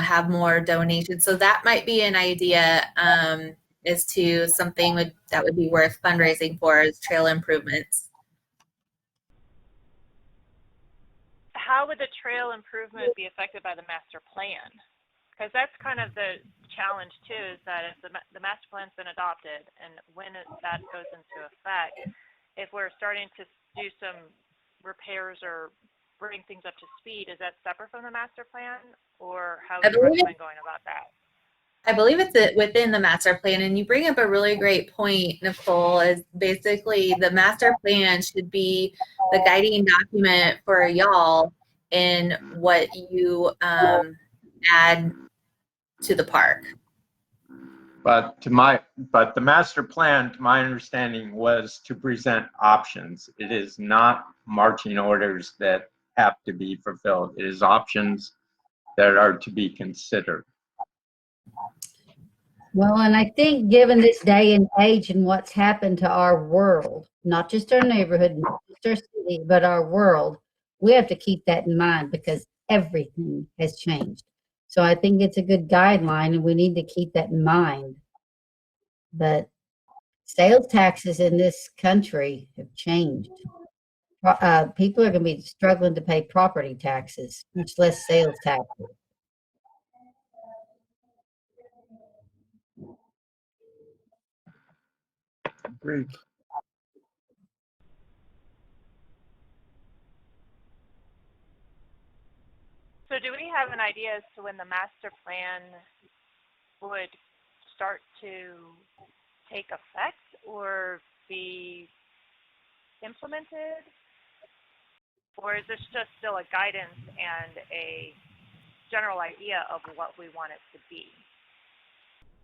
have more donations. So that might be an idea as to something that would be worth fundraising for, is trail improvements. How would the trail improvement be affected by the master plan? Because that's kind of the challenge too, is that if the master plan's been adopted, and when that goes into effect, if we're starting to do some repairs or bring things up to speed, is that separate from the master plan, or how would you recommend going about that? I believe it's within the master plan, and you bring up a really great point, Nicole, is basically the master plan should be the guiding document for y'all in what you add to the park. But the master plan, to my understanding, was to present options. It is not marching orders that have to be fulfilled. It is options that are to be considered. Well, and I think given this day and age and what's happened to our world, not just our neighborhood, not just our city, but our world, we have to keep that in mind, because everything has changed. So I think it's a good guideline, and we need to keep that in mind. But Sales taxes in this country have changed. People are going to be struggling to pay property taxes, much less sales taxes. Agreed. So do we have an idea as to when the master plan would start to take effect or be implemented? Or is this just still a guidance and a general idea of what we want it to be?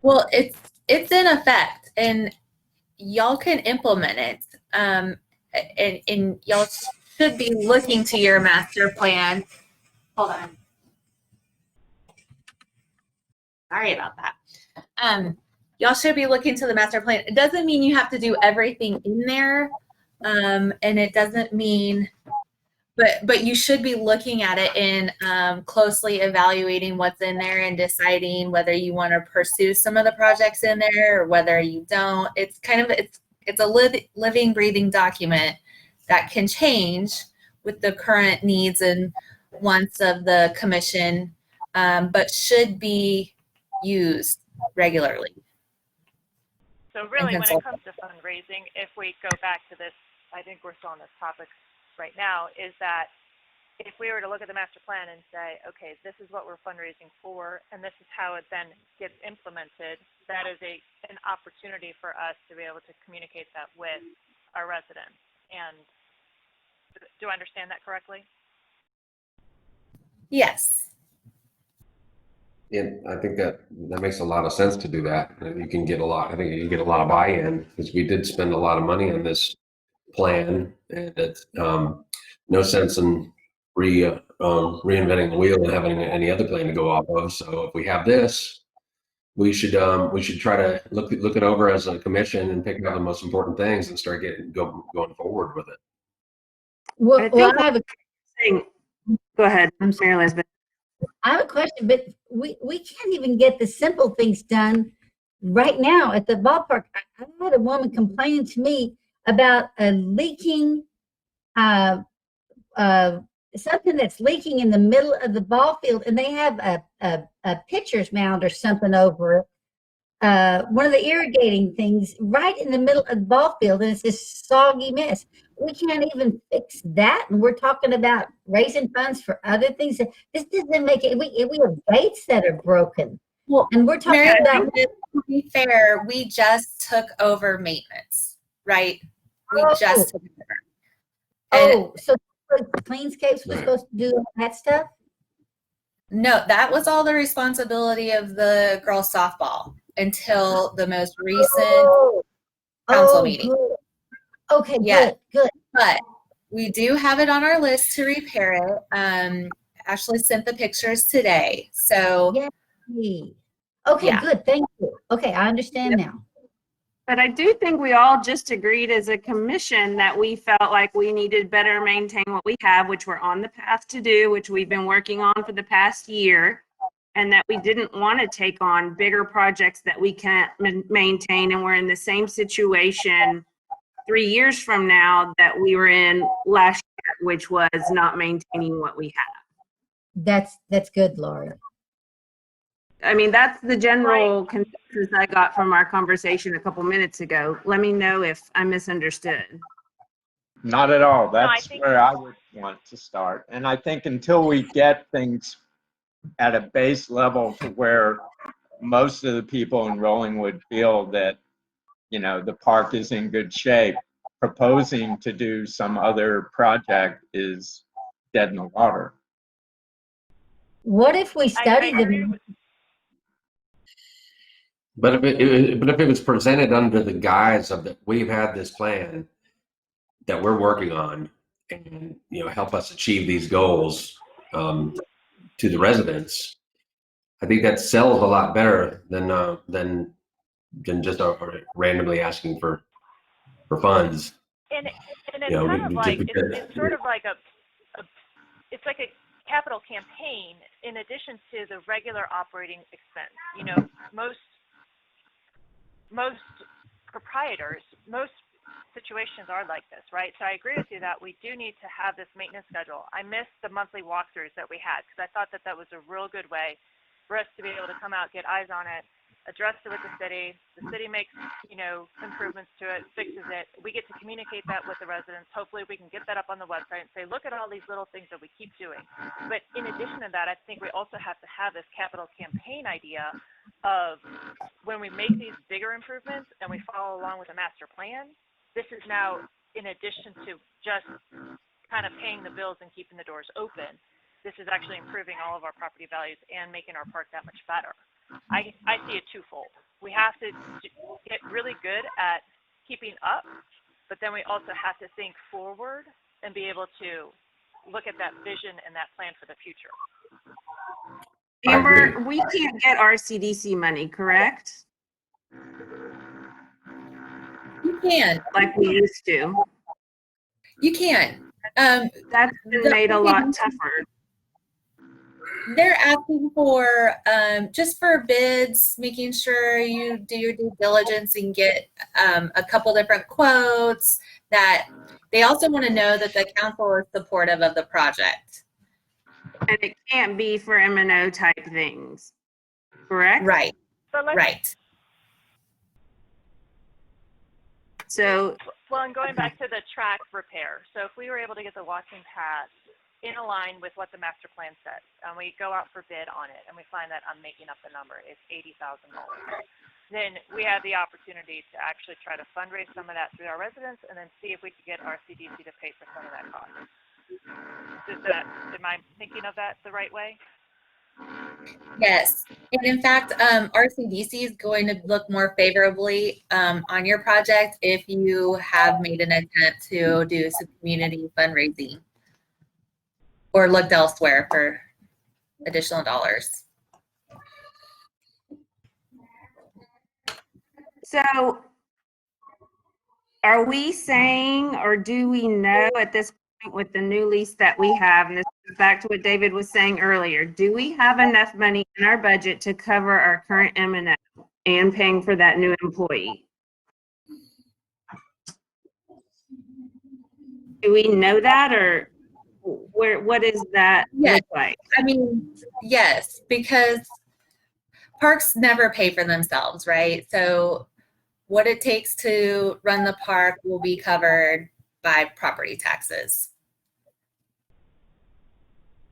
Well, it's in effect, and y'all can implement it. And y'all should be looking to your master plan. Hold on. Sorry about that. Y'all should be looking to the master plan. It doesn't mean you have to do everything in there, and it doesn't mean, but you should be looking at it and closely evaluating what's in there and deciding whether you want to pursue some of the projects in there or whether you don't. It's kind of it's a living, breathing document that can change with the current needs and wants of the commission, but should be used regularly. So really, when it comes to fundraising, if we go back to this, I think we're still on this topic right now, is that if we were to look at the master plan and say, okay, this is what we're fundraising for, and this is how it then gets implemented, that is an opportunity for us to be able to communicate that with our residents. And do I understand that correctly? Yes. Yeah, I think that makes a lot of sense to do that. And you can get a lot. I think you can get a lot of buy-in because we did spend a lot of money on this plan, and it's no sense in reinventing the wheel and having any other plan to go off of. So if we have this, we should try to look it over as a commission and pick out the most important things and start going forward with it. Well, I have a thing. Go ahead. I'm sorry, Elizabeth. I have a question, but we can't even get the simple things done right now at the ballpark. I had a woman complaining to me about a leaking, something that's leaking in the middle of the ball field, and they have a pitcher's mound or something over it. One of the irrigating things right in the middle of the ball field, and it's this soggy mess. We can't even fix that, and we're talking about raising funds for other things. This doesn't make it. We have gates that are broken, Well, and we're talking Mary, about. to be fair, we just took over maintenance, right? We just took it over. So Cleanscapes was supposed to do that stuff? No, that was all the responsibility of the girls softball until the most recent council meeting. Good. Okay, Yeah. good. But we do have it on our list to repair it. Ashley sent the pictures today. So Yay. Okay, Yeah. good. Thank you. Okay, I understand now. But I do think we all just agreed as a commission that we felt like we needed better maintain what we have, which we're on the path to do, which we've been working on for the past year, and that we didn't want to take on bigger projects that we can't maintain. And we're in the same situation 3 years from now that we were in last year, which was not maintaining what we have. That's good, Laura. I mean, that's the general consensus I got from our conversation a couple minutes ago. Let me know if I misunderstood. Not at all. I That's think- where I would want to start. And I think until we get things at a base level to where most of the people in Rollingwood feel that, the park is in good shape, proposing to do some other project is dead in the water. What if we I study agree the? with- But if it was presented under the guise of that we've had this plan that we're working on, and help us achieve these goals to the residents, I think that sells a lot better than just randomly asking for funds. And it's You know, kind of we- like, we- it's sort of like it's like a capital campaign in addition to the regular operating expense. Most proprietors, most situations are like this, right? So I agree with you that we do need to have this maintenance schedule. I missed the monthly walkthroughs that we had because I thought that that was a real good way for us to be able to come out, get eyes on it, address it with the city. The city makes, improvements to it, fixes it. We get to communicate that with the residents. Hopefully we can get that up on the website and say, look at all these little things that we keep doing. But in addition to that, I think we also have to have this capital campaign idea of when we make these bigger improvements and we follow along with a master plan, this is now in addition to just kind of paying the bills and keeping the doors open. This is actually improving all of our property values and making our park that much better. I see it twofold. We have to get really good at keeping up, but then we also have to think forward and be able to look at that vision and that plan for the future. Amber, we can't get RCDC money, correct? You can. Like we used to. You can. That's been made a lot tougher. They're asking for just for bids, making sure you do your due diligence and get a couple different quotes. That they also want to know that the council is supportive of the project. And it can't be for M&O type things, correct? Right. So Right. So, Well, and going back to the track repair, so if we were able to get the walking path in line with what the master plan said, and we go out for bid on it, and we find that, I'm making up the number, it's $80,000, then we have the opportunity to actually try to fundraise some of that through our residents, and then see if we could get RCDC to pay for some of that cost. Am I thinking of that the right way? Yes. And in fact, RCDC is going to look more favorably on your project if you have made an attempt to do some community fundraising or looked elsewhere for additional dollars. so are we saying, or do we know at this point with the new lease that we have, and this is back to what David was saying earlier, do we have enough money in our budget to cover our current M&O and paying for that new employee? Do we know that, or what does that look like? I mean, yes, because parks never pay for themselves, right? So what it takes to run the park will be covered by property taxes.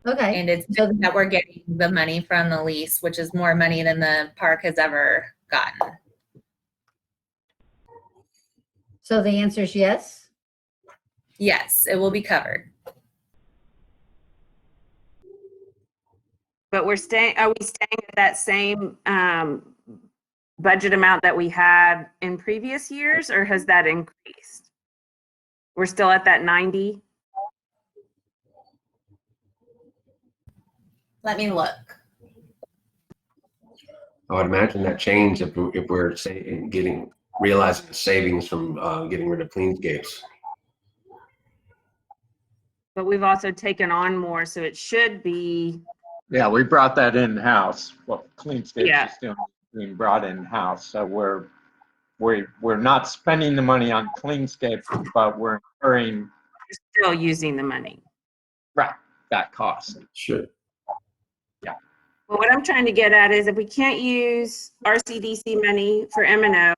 Okay. And it's so that we're getting the money from the lease, which is more money than the park has ever gotten. So the answer is yes? Yes, it will be covered. But are we staying at that same budget amount that we had in previous years, or has that increased? We're still at that 90? Let me look. I would imagine that change if we're realizing the savings from getting rid of cleanscapes. But we've also taken on more, so it should be. Yeah, we brought that in-house. Well, Cleanscapes Yeah. is still being brought in-house. So we're not spending the money on Cleanscapes, but we're incurring Still using the money. that cost. Sure. But what I'm trying to get at is if we can't use RCDC money for M&O,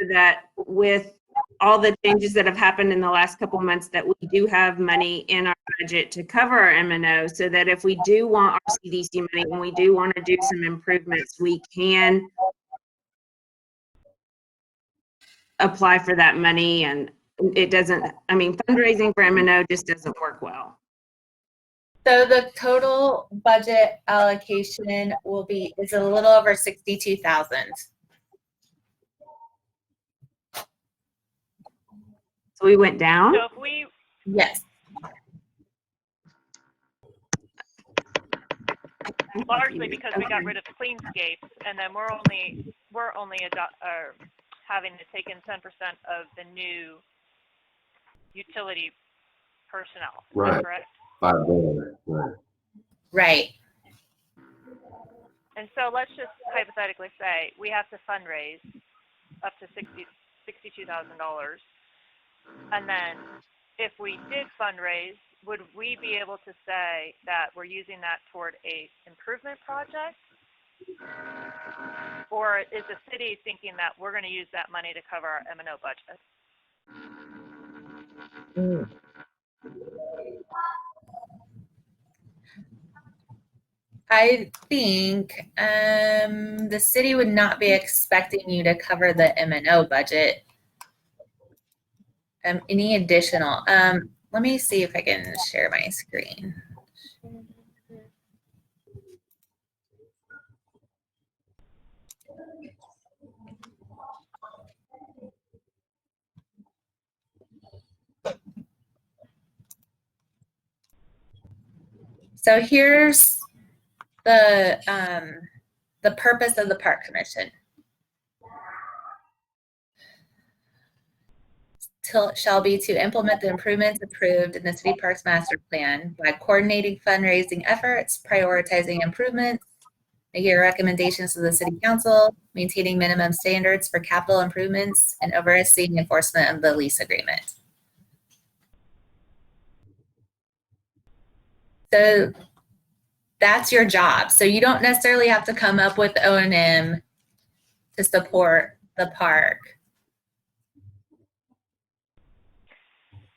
that with all the changes that have happened in the last couple of months, that we do have money in our budget to cover our M&O, so that if we do want RCDC money and we do want to do some improvements, we can apply for that money. And it doesn't, fundraising for M&O just doesn't work well. So the total budget allocation is a little over 62,000. So we went down? So if we, Yes. largely because we got rid of Cleanscapes, and then we're only having to take in 10% of the new utility personnel. Is Right. that correct? Right. Right. And so let's just hypothetically say we have to fundraise up to $62,000. And then if we did fundraise, would we be able to say that we're using that toward a improvement project? Or is the city thinking that we're going to use that money to cover our M&O budget? I think the city would not be expecting you to cover the M&O budget. Any additional? Let me see if I can share my screen. So here's the purpose of the Park Commission. Shall be to implement the improvements approved in the City Parks Master Plan by coordinating fundraising efforts, prioritizing improvements, making recommendations to the City Council, maintaining minimum standards for capital improvements, and overseeing enforcement of the lease agreement. So that's your job. So you don't necessarily have to come up with O&M to support the park.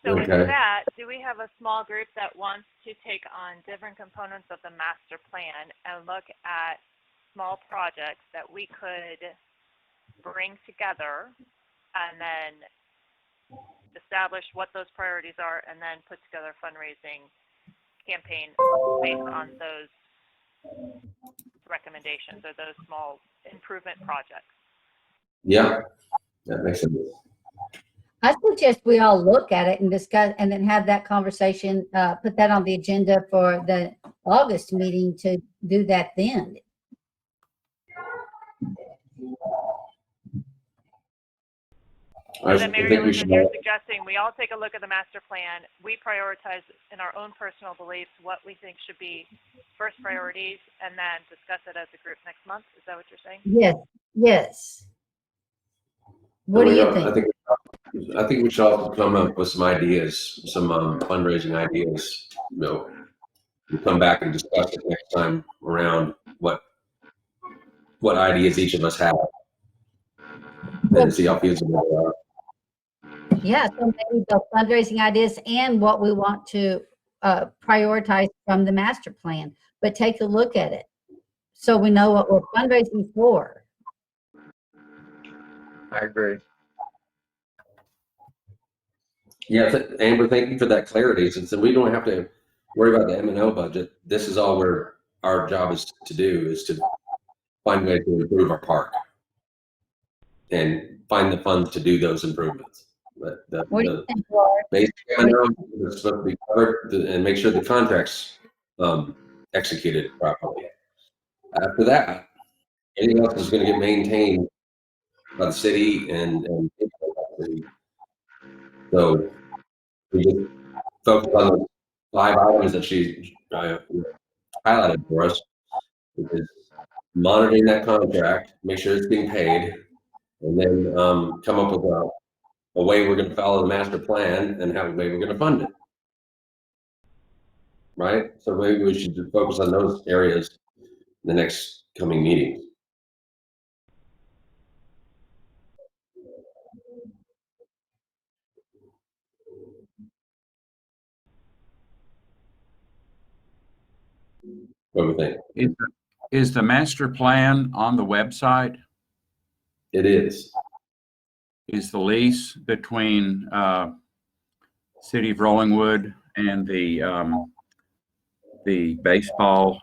So with Okay. that, do we have a small group that wants to take on different components of the master plan and look at small projects that we could bring together and then establish what those priorities are and then put together a fundraising campaign based on those recommendations or those small improvement projects? Yeah, that makes sense. I suggest we all look at it and discuss, and then have that conversation, put that on the agenda for the August meeting to do that then. I So then, Mary think we Elizabeth, should. you're suggesting we all take a look at the master plan, we prioritize in our own personal beliefs what we think should be first priorities, and then discuss it as a group next month? Is that what you're saying? Yes, yes. What do you think? I think we should also come up with some ideas, some fundraising ideas. You know, we'll come back and discuss it next time around what ideas each of us have, and see how feasible they are. Yeah, so maybe the fundraising ideas and what we want to prioritize from the master plan, but take a look at it so we know what we're fundraising for. I agree. Yeah, Amber, thank you for that clarity. Since we don't have to worry about the M&O budget, this is all our job is to do, is to find ways to improve our park and find the funds to do those improvements. But What do you think, Laura? basic M&O is supposed to be covered, and make sure the contract's executed properly. After that, anything else is going to get maintained by the city and so we just focus on the 5 items that she highlighted for us, which is monitoring that contract, make sure it's being paid, and then come up with a way we're going to follow the master plan and how a way we're going to fund it. Right? So maybe we should just focus on those areas in the next coming meetings. What do we think? Is the master plan on the website? It is. Is the lease between City of Rollingwood and the baseball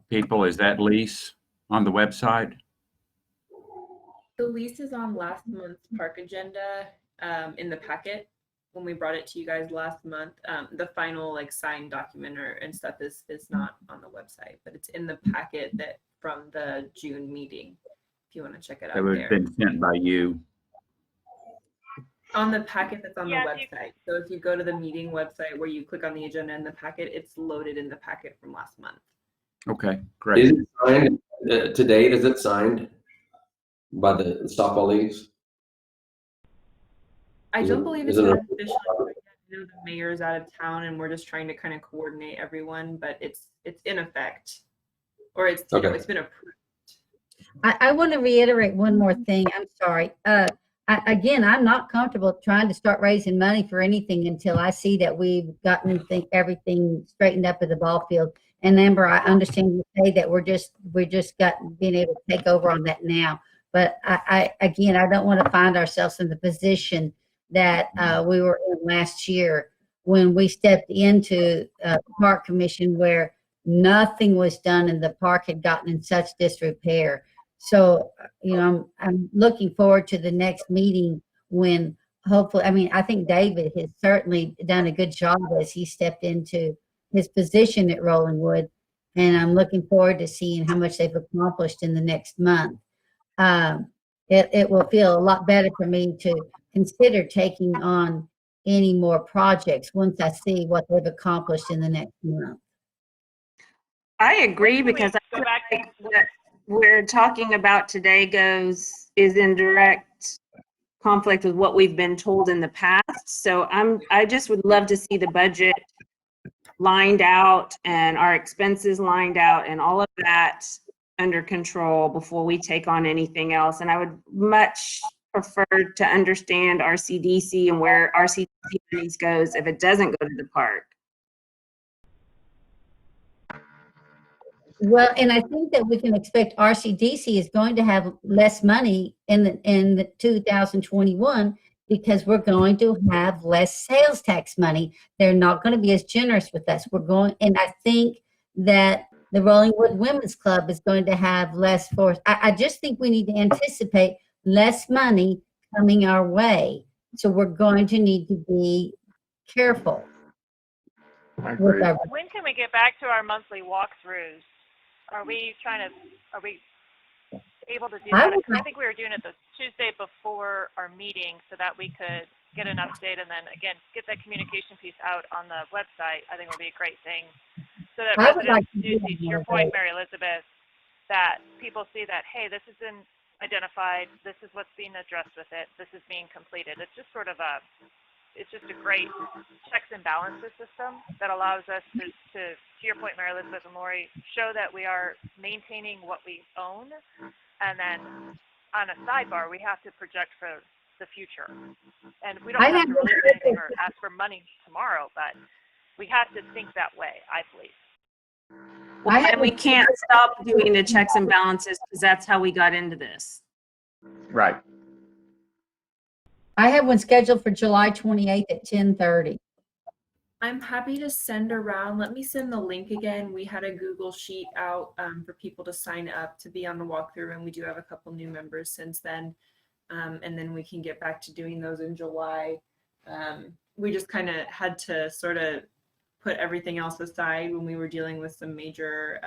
people, is that lease on the website? The lease is on last month's park agenda in the packet when we brought it to you guys last month. The final signed document and stuff is not on the website, but it's in the packet that from the June meeting. If you want to check it out, That would have been sent by you. on the packet that's on Yeah, the website. So if you go to the meeting website where you click on the agenda in the packet, it's loaded in the packet from last month. Okay, great. Is it signed to date? Is it signed by the softball leagues? I don't believe it's Isn't been it- officially approved yet. I know the mayor's out of town and we're just trying to kind of coordinate everyone, but it's in effect. Or it's, you know, Okay. it's been approved. I want to reiterate one more thing. I'm sorry. Again, I'm not comfortable trying to start raising money for anything until I see that we've gotten everything straightened up at the ball field. And Amber, I understand you say that we're just being able to take over on that now. But again, I don't want to find ourselves in the position that we were in last year when we stepped into the park commission where nothing was done and the park had gotten in such disrepair. So, you know, I'm looking forward to the next meeting when hopefully, I mean, I think David has certainly done a good job as he stepped into his position at Rollingwood. And I'm looking forward to seeing how much they've accomplished in the next month. It will feel a lot better for me to consider taking on any more projects once I see what they've accomplished in the next month. I agree Can we because I go feel back? like what we're talking about today is in direct conflict with what we've been told in the past. So I just would love to see the budget lined out and our expenses lined out and all of that under control before we take on anything else. And I would much prefer to understand our CDC and where our CDC monies goes if it doesn't go to the park. Well, and I think that we can expect RCDC is going to have less money in the 2021 because we're going to have less sales tax money. They're not going to be as generous with us. And I think that the Rollingwood Women's Club is going to have less force. I just think we need to anticipate less money coming our way. So we're going to need to be careful. I agree. When can we get back to our monthly walkthroughs? Are we able to do that? I think we were doing it the Tuesday before our meeting so that we could get an update and then again get that communication piece out on the website. I think would be a great thing so that residents do see, to your point, Mary Elizabeth, that people see that, hey, this has been identified, this is what's being addressed with it, this is being completed. It's just sort of it's just a great checks and balances system that allows us to your point, Mary Elizabeth and Lori, show that we are maintaining what we own. And then on a sidebar, we have to project for the future. And we don't have to release anything or ask for money tomorrow, but we have to think that way, I believe. Well, and we can't stop doing the checks and balances because that's how we got into this. Right. I have one scheduled for July 28th at 10:30. I'm happy to send around. Let me send the link again. We had a Google Sheet out for people to sign up to be on the walkthrough, and we do have a couple new members since then. And then we can get back to doing those in July. We just kind of had to sort of put everything else aside when we were dealing with some major,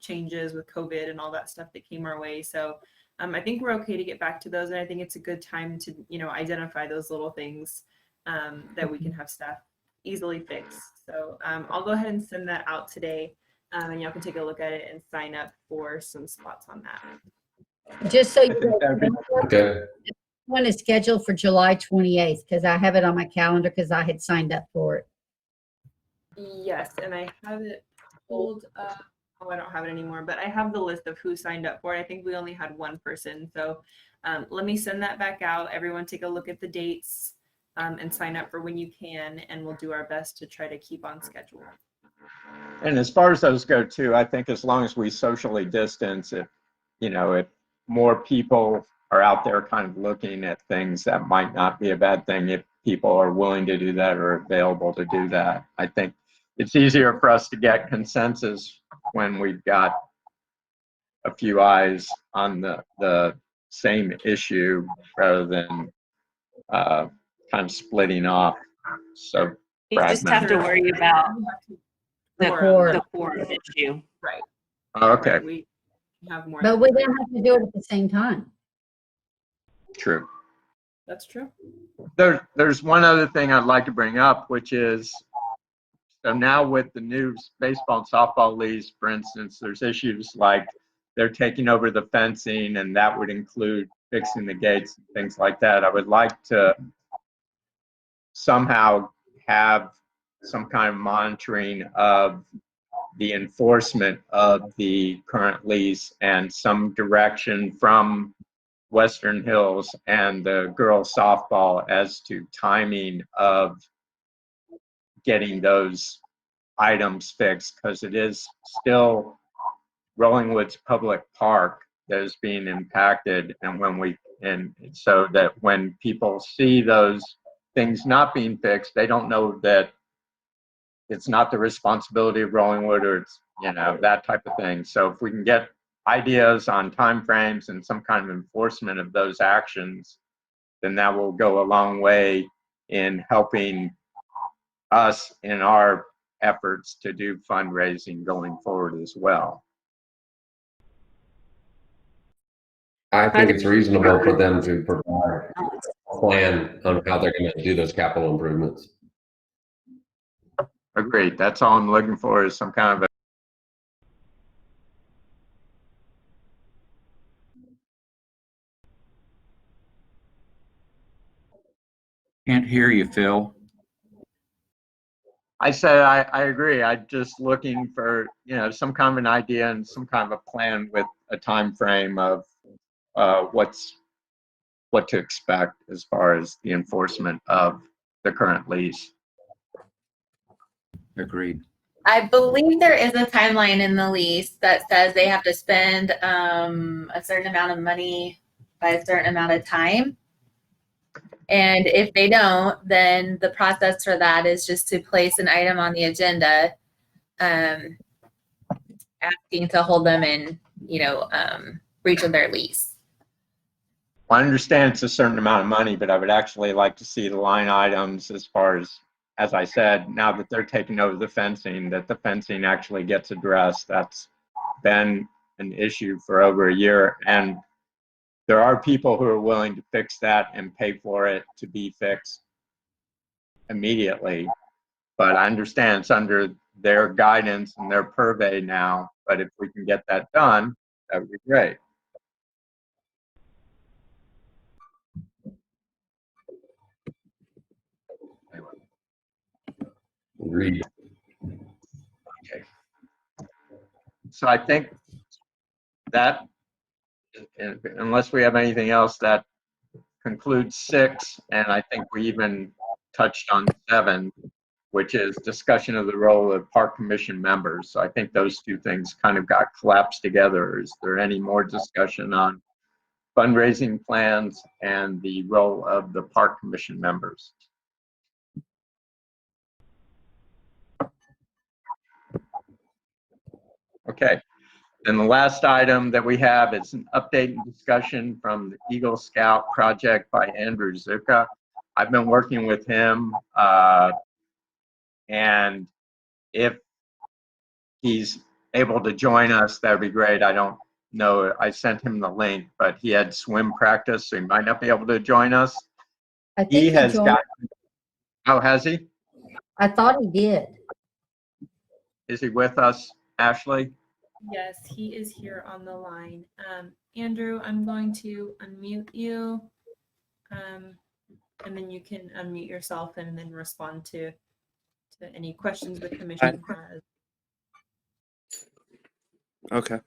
changes with COVID and all that stuff that came our way. So I think we're okay to get back to those. And I think it's a good time to, identify those little things that we can have staff easily fix. So I'll go ahead and send that out today, and y'all can take a look at it and sign up for some spots on that. Just so you know, Okay. one is scheduled for July 28th because I have it on my calendar because I had signed up for it. Yes, and I have it pulled up. Oh, I don't have it anymore, but I have the list of who signed up for it. I think we only had one person. So let me send that back out. Everyone take a look at the dates and sign up for when you can, and we'll do our best to try to keep on schedule. And as far as those go too, I think as long as we socially distance, if more people are out there kind of looking at things, that might not be a bad thing if people are willing to do that or available to do that. I think it's easier for us to get consensus when we've got a few eyes on the same issue rather than kind of splitting off. So You just have to worry about the quorum issue. Right. Okay. Right. We have more. But we don't have to do it at the same time. True. That's true. There's one other thing I'd like to bring up, which is, so now with the new baseball and softball leagues, for instance, there's issues like they're taking over the fencing, and that would include fixing the gates and things like that. I would like to somehow have some kind of monitoring of the enforcement of the current lease and some direction from Western Hills and the girls softball as to timing of getting those items fixed, because it is still Rollingwood's public park that is being impacted. And so that when people see those things not being fixed, they don't know that it's not the responsibility of Rollingwood, or it's, that type of thing. So if we can get ideas on timeframes and some kind of enforcement of those actions, then that will go a long way in helping us in our efforts to do fundraising going forward as well. I think it's reasonable for them to provide a plan on how they're going to do those capital improvements. Agreed. That's all I'm looking for, is some kind of Can't hear you, Phil. I said I agree. I'm just looking for, some kind of an idea and some kind of a plan with a time frame of what to expect as far as the enforcement of the current lease. Agreed. I believe there is a timeline in the lease that says they have to spend a certain amount of money by a certain amount of time. And if they don't, then the process for that is just to place an item on the agenda, asking to hold them in, breach of their lease. I understand it's a certain amount of money, but I would actually like to see the line items as far as I said, now that they're taking over the fencing, that the fencing actually gets addressed. That's been an issue for over a year, and there are people who are willing to fix that and pay for it to be fixed immediately. But I understand it's under their guidance and their purvey now, but if we can get that done, that would be great. Agreed. Okay. So I think that, unless we have anything else, that concludes 6, and I think we even touched on 7, which is discussion of the role of park commission members. So I think those two things kind of got collapsed together. Is there any more discussion on fundraising plans and the role of the park commission members? Okay. And the last item that we have is an update and discussion from the Eagle Scout project by Andrew Zuka. I've been working with him, and if he's able to join us, that'd be great. I don't know. I sent him the link, but he had swim practice, so he might not be able to join us. I think He has joined. got. Oh, has he? I thought he did. Is he with us, Ashley? Yes, he is here on the line. Andrew, I'm going to unmute you, and then you can unmute yourself and then respond to any questions the commission has. Okay.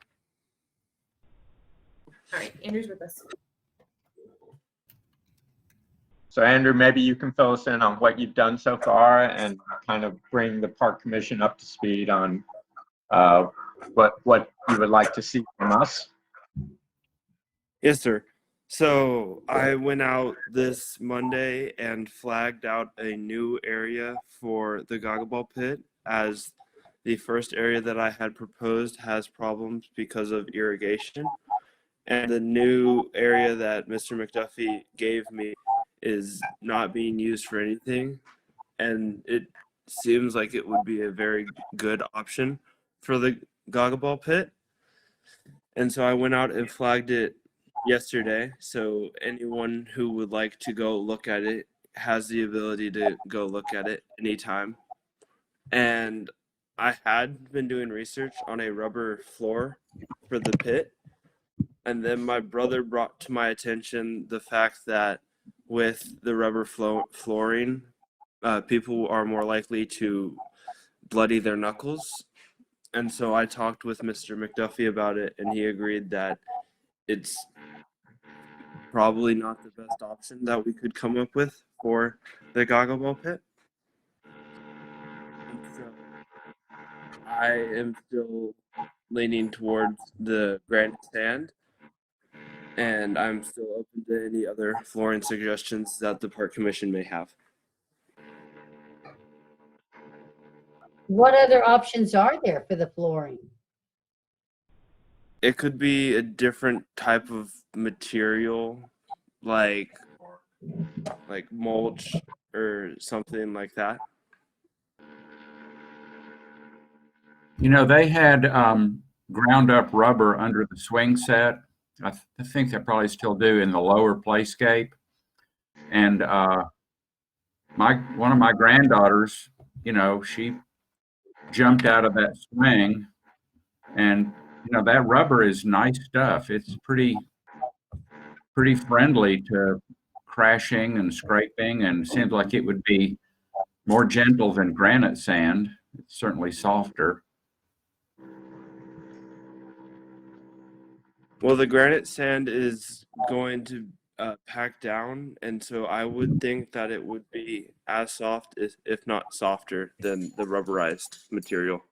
All right, Andrew's with us. So Andrew, maybe you can fill us in on what you've done so far and kind of bring the park commission up to speed on what you would like to see from us. Yes, sir. So I went out this Monday and flagged out a new area for the Goggleball Pit, as the first area that I had proposed has problems because of irrigation. And the new area that Mr. McDuffie gave me is not being used for anything. And it seems like it would be a very good option for the Goggleball Pit. And so I went out and flagged it yesterday. So anyone who would like to go look at it has the ability to go look at it anytime. And I had been doing research on a rubber floor for the pit. And then my brother brought to my attention the fact that with the rubber flooring, people are more likely to bloody their knuckles. And so I talked with Mr. McDuffie about it, and he agreed that it's probably not the best option that we could come up with for the Gaga Ball pit. And so I am still leaning towards the granite sand, and I'm still open to any other flooring suggestions that the park commission may have. What other options are there for the flooring? It could be a different type of material, like mulch or something like that. You know, they had ground up rubber under the swing set. I think they probably still do in the lower playscape. And one of my granddaughters, you know, she jumped out of that swing, and you know that rubber is nice stuff. It's pretty friendly to crashing and scraping, and seems like it would be more gentle than granite sand. It's certainly softer. Well, the granite sand is going to pack down, and so I would think that it would be as soft, if not softer, than the rubberized material.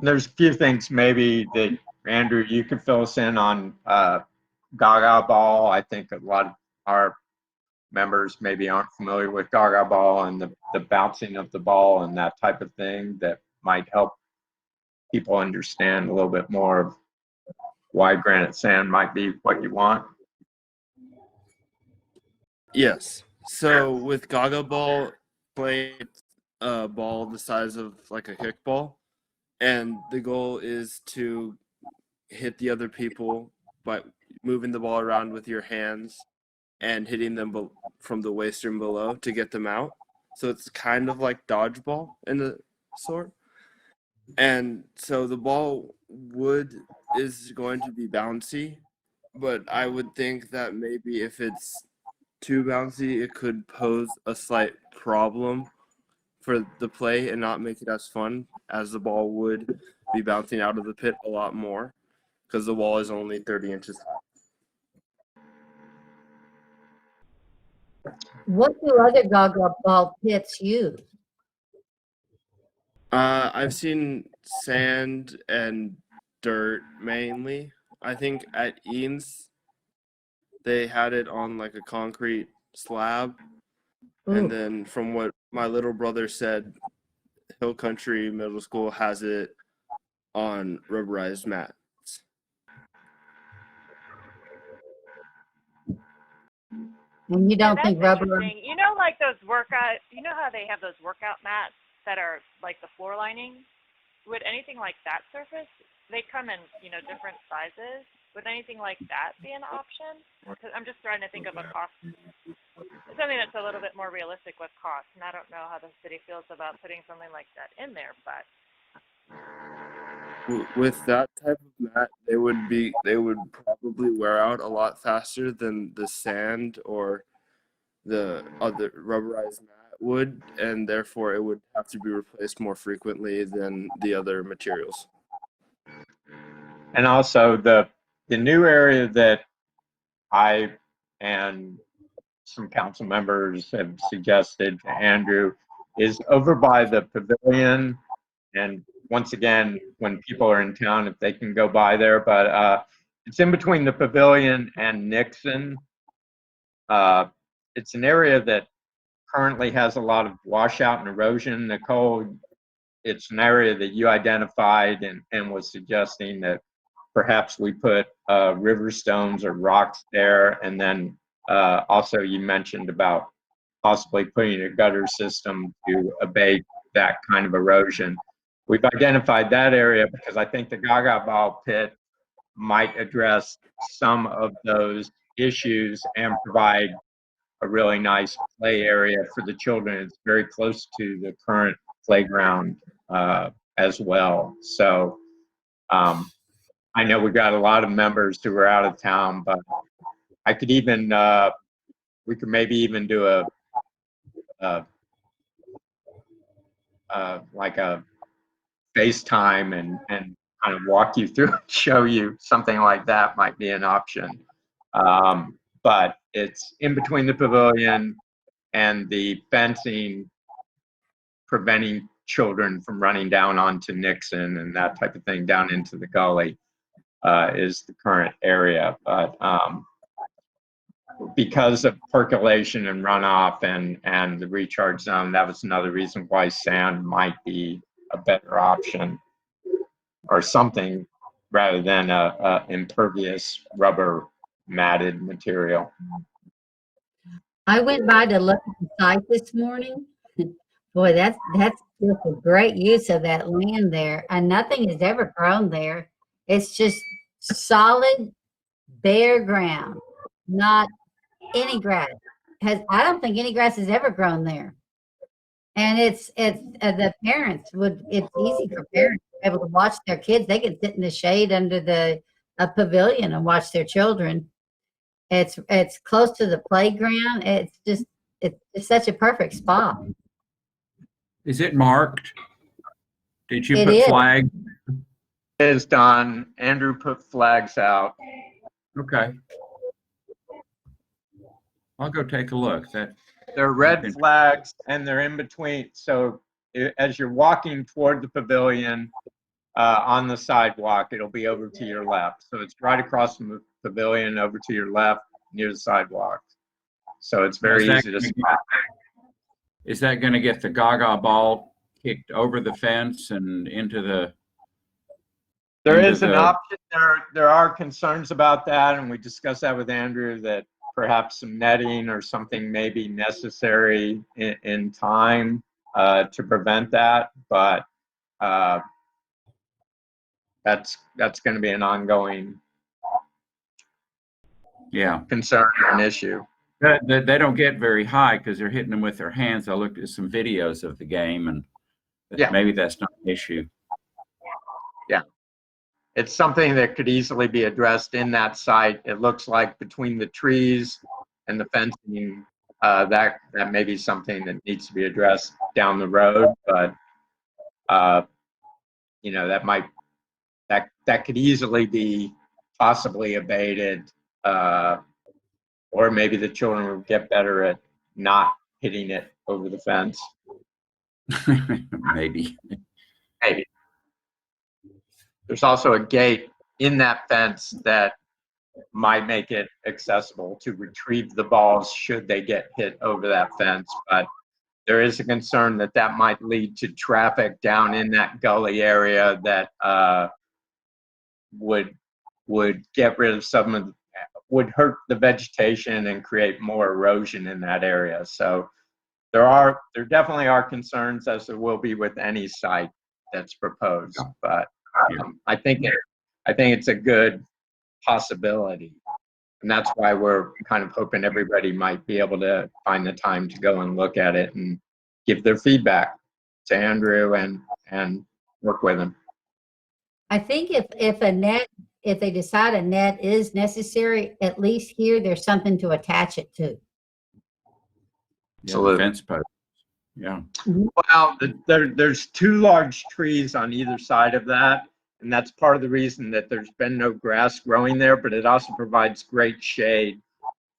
There's a few things maybe that, Andrew, you could fill us in on. Gaga Ball, I think a lot of our members maybe aren't familiar with Gaga Ball and the bouncing of the ball and that type of thing that might help people understand a little bit more of why granite sand might be what you want. Yes. So with Gaga Ball, play a ball the size of like a kickball, and the goal is to hit the other people by moving the ball around with your hands and hitting them from the waist and below to get them out. So it's kind of like dodgeball in the sort. And so the ball is going to be bouncy, but I would think that maybe if it's too bouncy, it could pose a slight problem for the play and not make it as fun as the ball would be bouncing out of the pit a lot more, because the wall is only 30 inches high. What do other Gaga Ball pits use? I've seen sand and dirt mainly. I think at Eanes, they had it on like a concrete slab. And then from what my little brother said, Hill Country Middle School has it on rubberized mats. And you don't think that's rubber? interesting. You know, like those workout, you know how they have those workout mats that are like the floor lining? Would anything like that surface? They come in, you know, different sizes. Would anything like that be an option? Because I'm just trying to think of a cost, something that's a little bit more realistic with cost. And I don't know how the city feels about putting something like that in there, but. With that type of mat, they would probably wear out a lot faster than the sand or the other rubberized mat would, and therefore it would have to be replaced more frequently than the other materials. And also the new area that I and some council members have suggested to Andrew is over by the Pavilion. And once again, when people are in town, if they can go by there, but it's in between the Pavilion and Nixon. It's an area that currently has a lot of washout and erosion. Nicole, it's an area that you identified and was suggesting that perhaps we put river stones or rocks there. And then also you mentioned about possibly putting a gutter system to abate that kind of erosion. We've identified that area because I think the Gaga Ball pit might address some of those issues and provide a really nice play area for the children. It's very close to the current playground as well. So I know we got a lot of members who are out of town, but I could even, we could maybe even do like a FaceTime and kind of walk you through, show you something like that might be an option. But it's in between the pavilion and the fencing, preventing children from running down onto Nixon and that type of thing down into the gully is the current area. But because of percolation and runoff and the recharge zone, that was another reason why sand might be a better option or something rather than a impervious rubber matted material. I went by to look at the site this morning. Boy, that's just a great use of that land there, and nothing has ever grown there. It's just solid, bare ground, not any grass. I don't think any grass has ever grown there. And it's the parents it's easy for parents to be able to watch their kids. They can sit in the shade under the pavilion and watch their children. It's close to the playground. It's such a perfect spot. Is it marked? Did you It put is. flags? It is done. Andrew put flags out. Okay. I'll go take a look. They're red flags and they're in between. So as you're walking toward the pavilion on the sidewalk, it'll be over to your left. So it's right across from the pavilion over to your left near the sidewalk. So it's very easy to spot. Is that going to get the Gaga ball kicked over the fence and into the? There is an option. There are concerns about that, and we discussed that with Andrew, that perhaps some netting or something may be necessary in time to prevent that. But that's going to be an ongoing concern and issue. They don't get very high because they're hitting them with their hands. I looked at some videos of the game, and maybe that's not an issue. Yeah. It's something that could easily be addressed in that site. It looks like between the trees and the fencing, that may be something that needs to be addressed down the road. But you know, that could easily be possibly abated, or maybe the children will get better at not hitting it over the fence. Maybe. There's also a gate in that fence that might make it accessible to retrieve the balls should they get hit over that fence. But there is a concern that that might lead to traffic down in that gully area that would get rid of some of, would hurt the vegetation and create more erosion in that area. So there definitely are concerns, as there will be with any site that's proposed. But I think it's a good possibility, and that's why we're kind of hoping everybody might be able to find the time to go and look at it and give their feedback to Andrew and work with him. I think if they decide a net is necessary, at least here there's something to attach it to. Absolutely. Fence post. Yeah. Well, there's two large trees on either side of that, and that's part of the reason that there's been no grass growing there, but it also provides great shade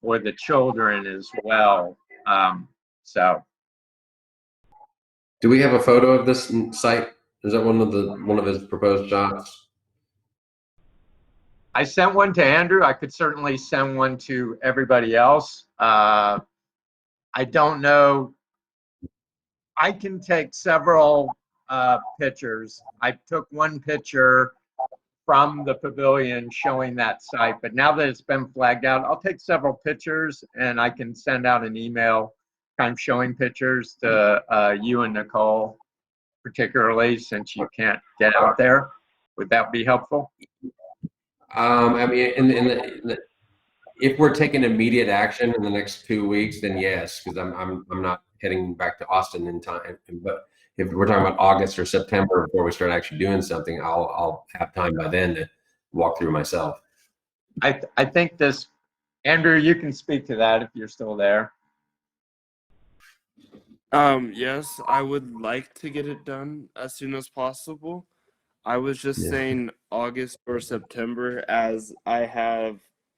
for the children as well. So. Do we have a photo of this site? Is that one of his proposed shots? I sent one to Andrew. I could certainly send one to everybody else. I don't know. I can take several pictures. I took one picture from the pavilion showing that site, but now that it's been flagged out, I'll take several pictures and I can send out an email kind of showing pictures to you and Nicole, particularly since you can't get out there. Would that be helpful? I mean, if we're taking immediate action in the next 2 weeks, then yes, because I'm not heading back to Austin in time. But if we're talking about August or September before we start actually doing something, I'll have time by then to walk through myself. I think this, Andrew, you can speak to that if you're still there. Yes, I would like to get it done as soon as possible. I was just Yeah. saying August or September, as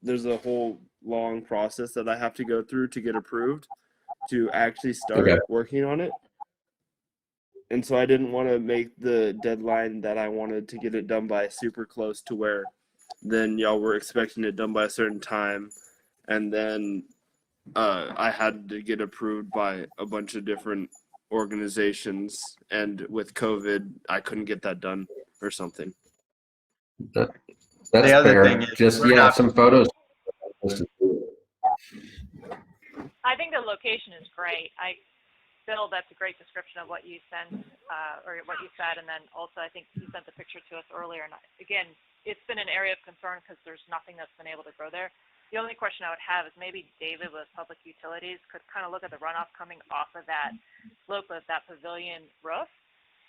there's a whole long process that I have to go through to get approved to actually start Okay. working on it. And so I didn't want to make the deadline that I wanted to get it done by super close to where then y'all were expecting it done by a certain time. And then I had to get approved by a bunch of different organizations. And with COVID, I couldn't get that done or something. That's The other fair. thing is Just, we're yeah, not- some photos. I think the location is great. Bill, that's a great description of what you sent, or what you said, and then also I think you sent the picture to us earlier. And again, it's been an area of concern because there's nothing that's been able to grow there. The only question I would have is maybe David with Public Utilities could kind of look at the runoff coming off of that slope of that pavilion roof.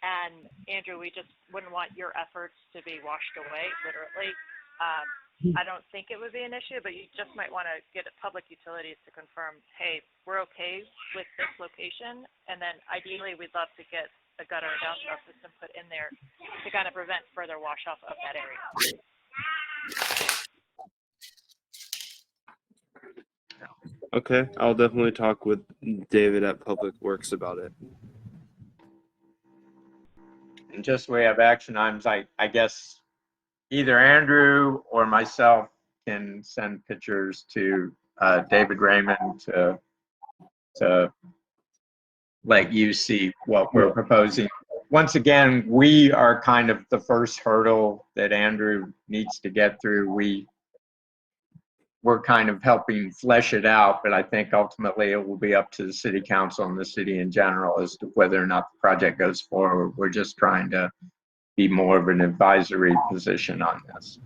And Andrew, we just wouldn't want your efforts to be washed away, literally. I don't think it would be an issue, but you just might want to get Public Utilities to confirm, hey, we're okay with this location. And then ideally, we'd love to get a gutter or downspout system put in there to kind of prevent further wash off of that area. Okay, I'll definitely talk with David at Public Works about it. And just so we have action items, I guess either Andrew or myself can send pictures to David Raymond to let you see what we're proposing. Once again, we are kind of the first hurdle that Andrew needs to get through. We're kind of helping flesh it out, but I think ultimately it will be up to the city council and the city in general as to whether or not the project goes forward. We're just trying to be more of an advisory position on this.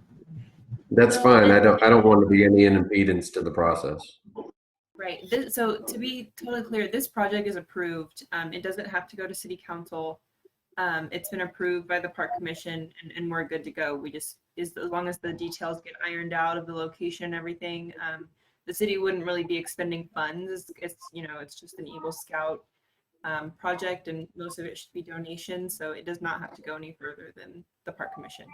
That's fine. I don't want to be any impedance to the process. Right. So to be totally clear, this project is approved. It doesn't have to go to city council. It's been approved by the park commission, and we're good to go. As long as the details get ironed out of the location and everything, the city wouldn't really be expending funds. It's just an Eagle Scout project, and most of it should be donations. So it does not have to go any further than the park commission.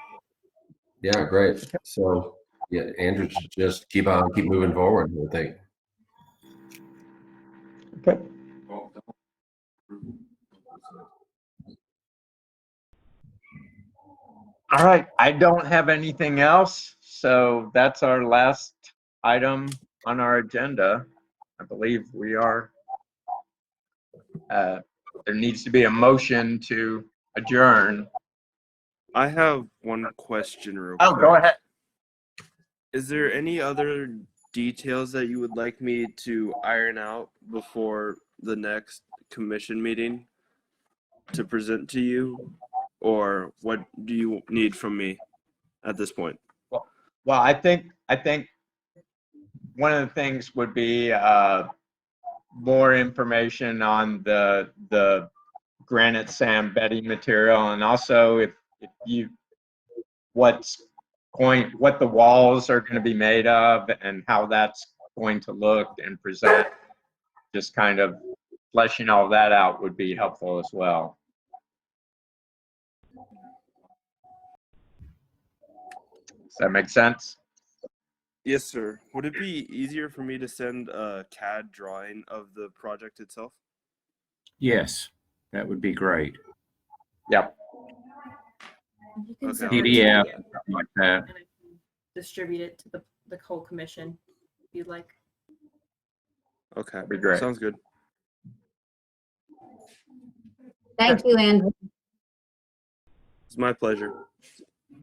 Yeah, great. So yeah, Andrew should just keep moving forward, I think. Okay. All right, I don't have anything else, so that's our last item on our agenda. I believe we are, there needs to be a motion to adjourn. I have one question real Oh, quick. go ahead. Is there any other details that you would like me to iron out before the next commission meeting to present to you? Or what do you need from me at this point? Well, I think one of the things would be more information on the granite sand bedding material, and also if you what the walls are going to be made of and how that's going to look and present. Just kind of fleshing all that out would be helpful as well. Does that make sense? Yes, sir. Would it be easier for me to send a CAD drawing of the project itself? Yes, that would be great. Yep. You can Okay. send it to PDF, me, something like that. and I can distribute it to the whole commission if you'd like. Okay. That'd be great. Sounds good. Thank you, Andrew. It's my pleasure.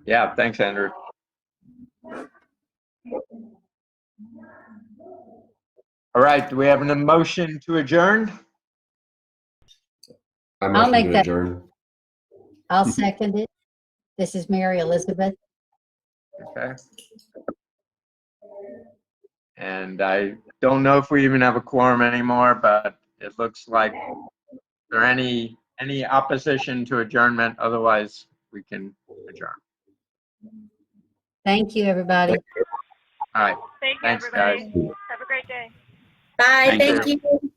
Yeah, thanks, Andrew. All right, do we have an motion to adjourn? I I'll make motion to that. adjourn. I'll second it. This is Mary Elizabeth. Okay. And I don't know if we even have a quorum anymore, but it looks like, is there any opposition to adjournment? Otherwise, we can adjourn. Thank you, everybody. All right. Thank you, Thanks, everybody. guys. Have a great day. Bye. Thank Thank you.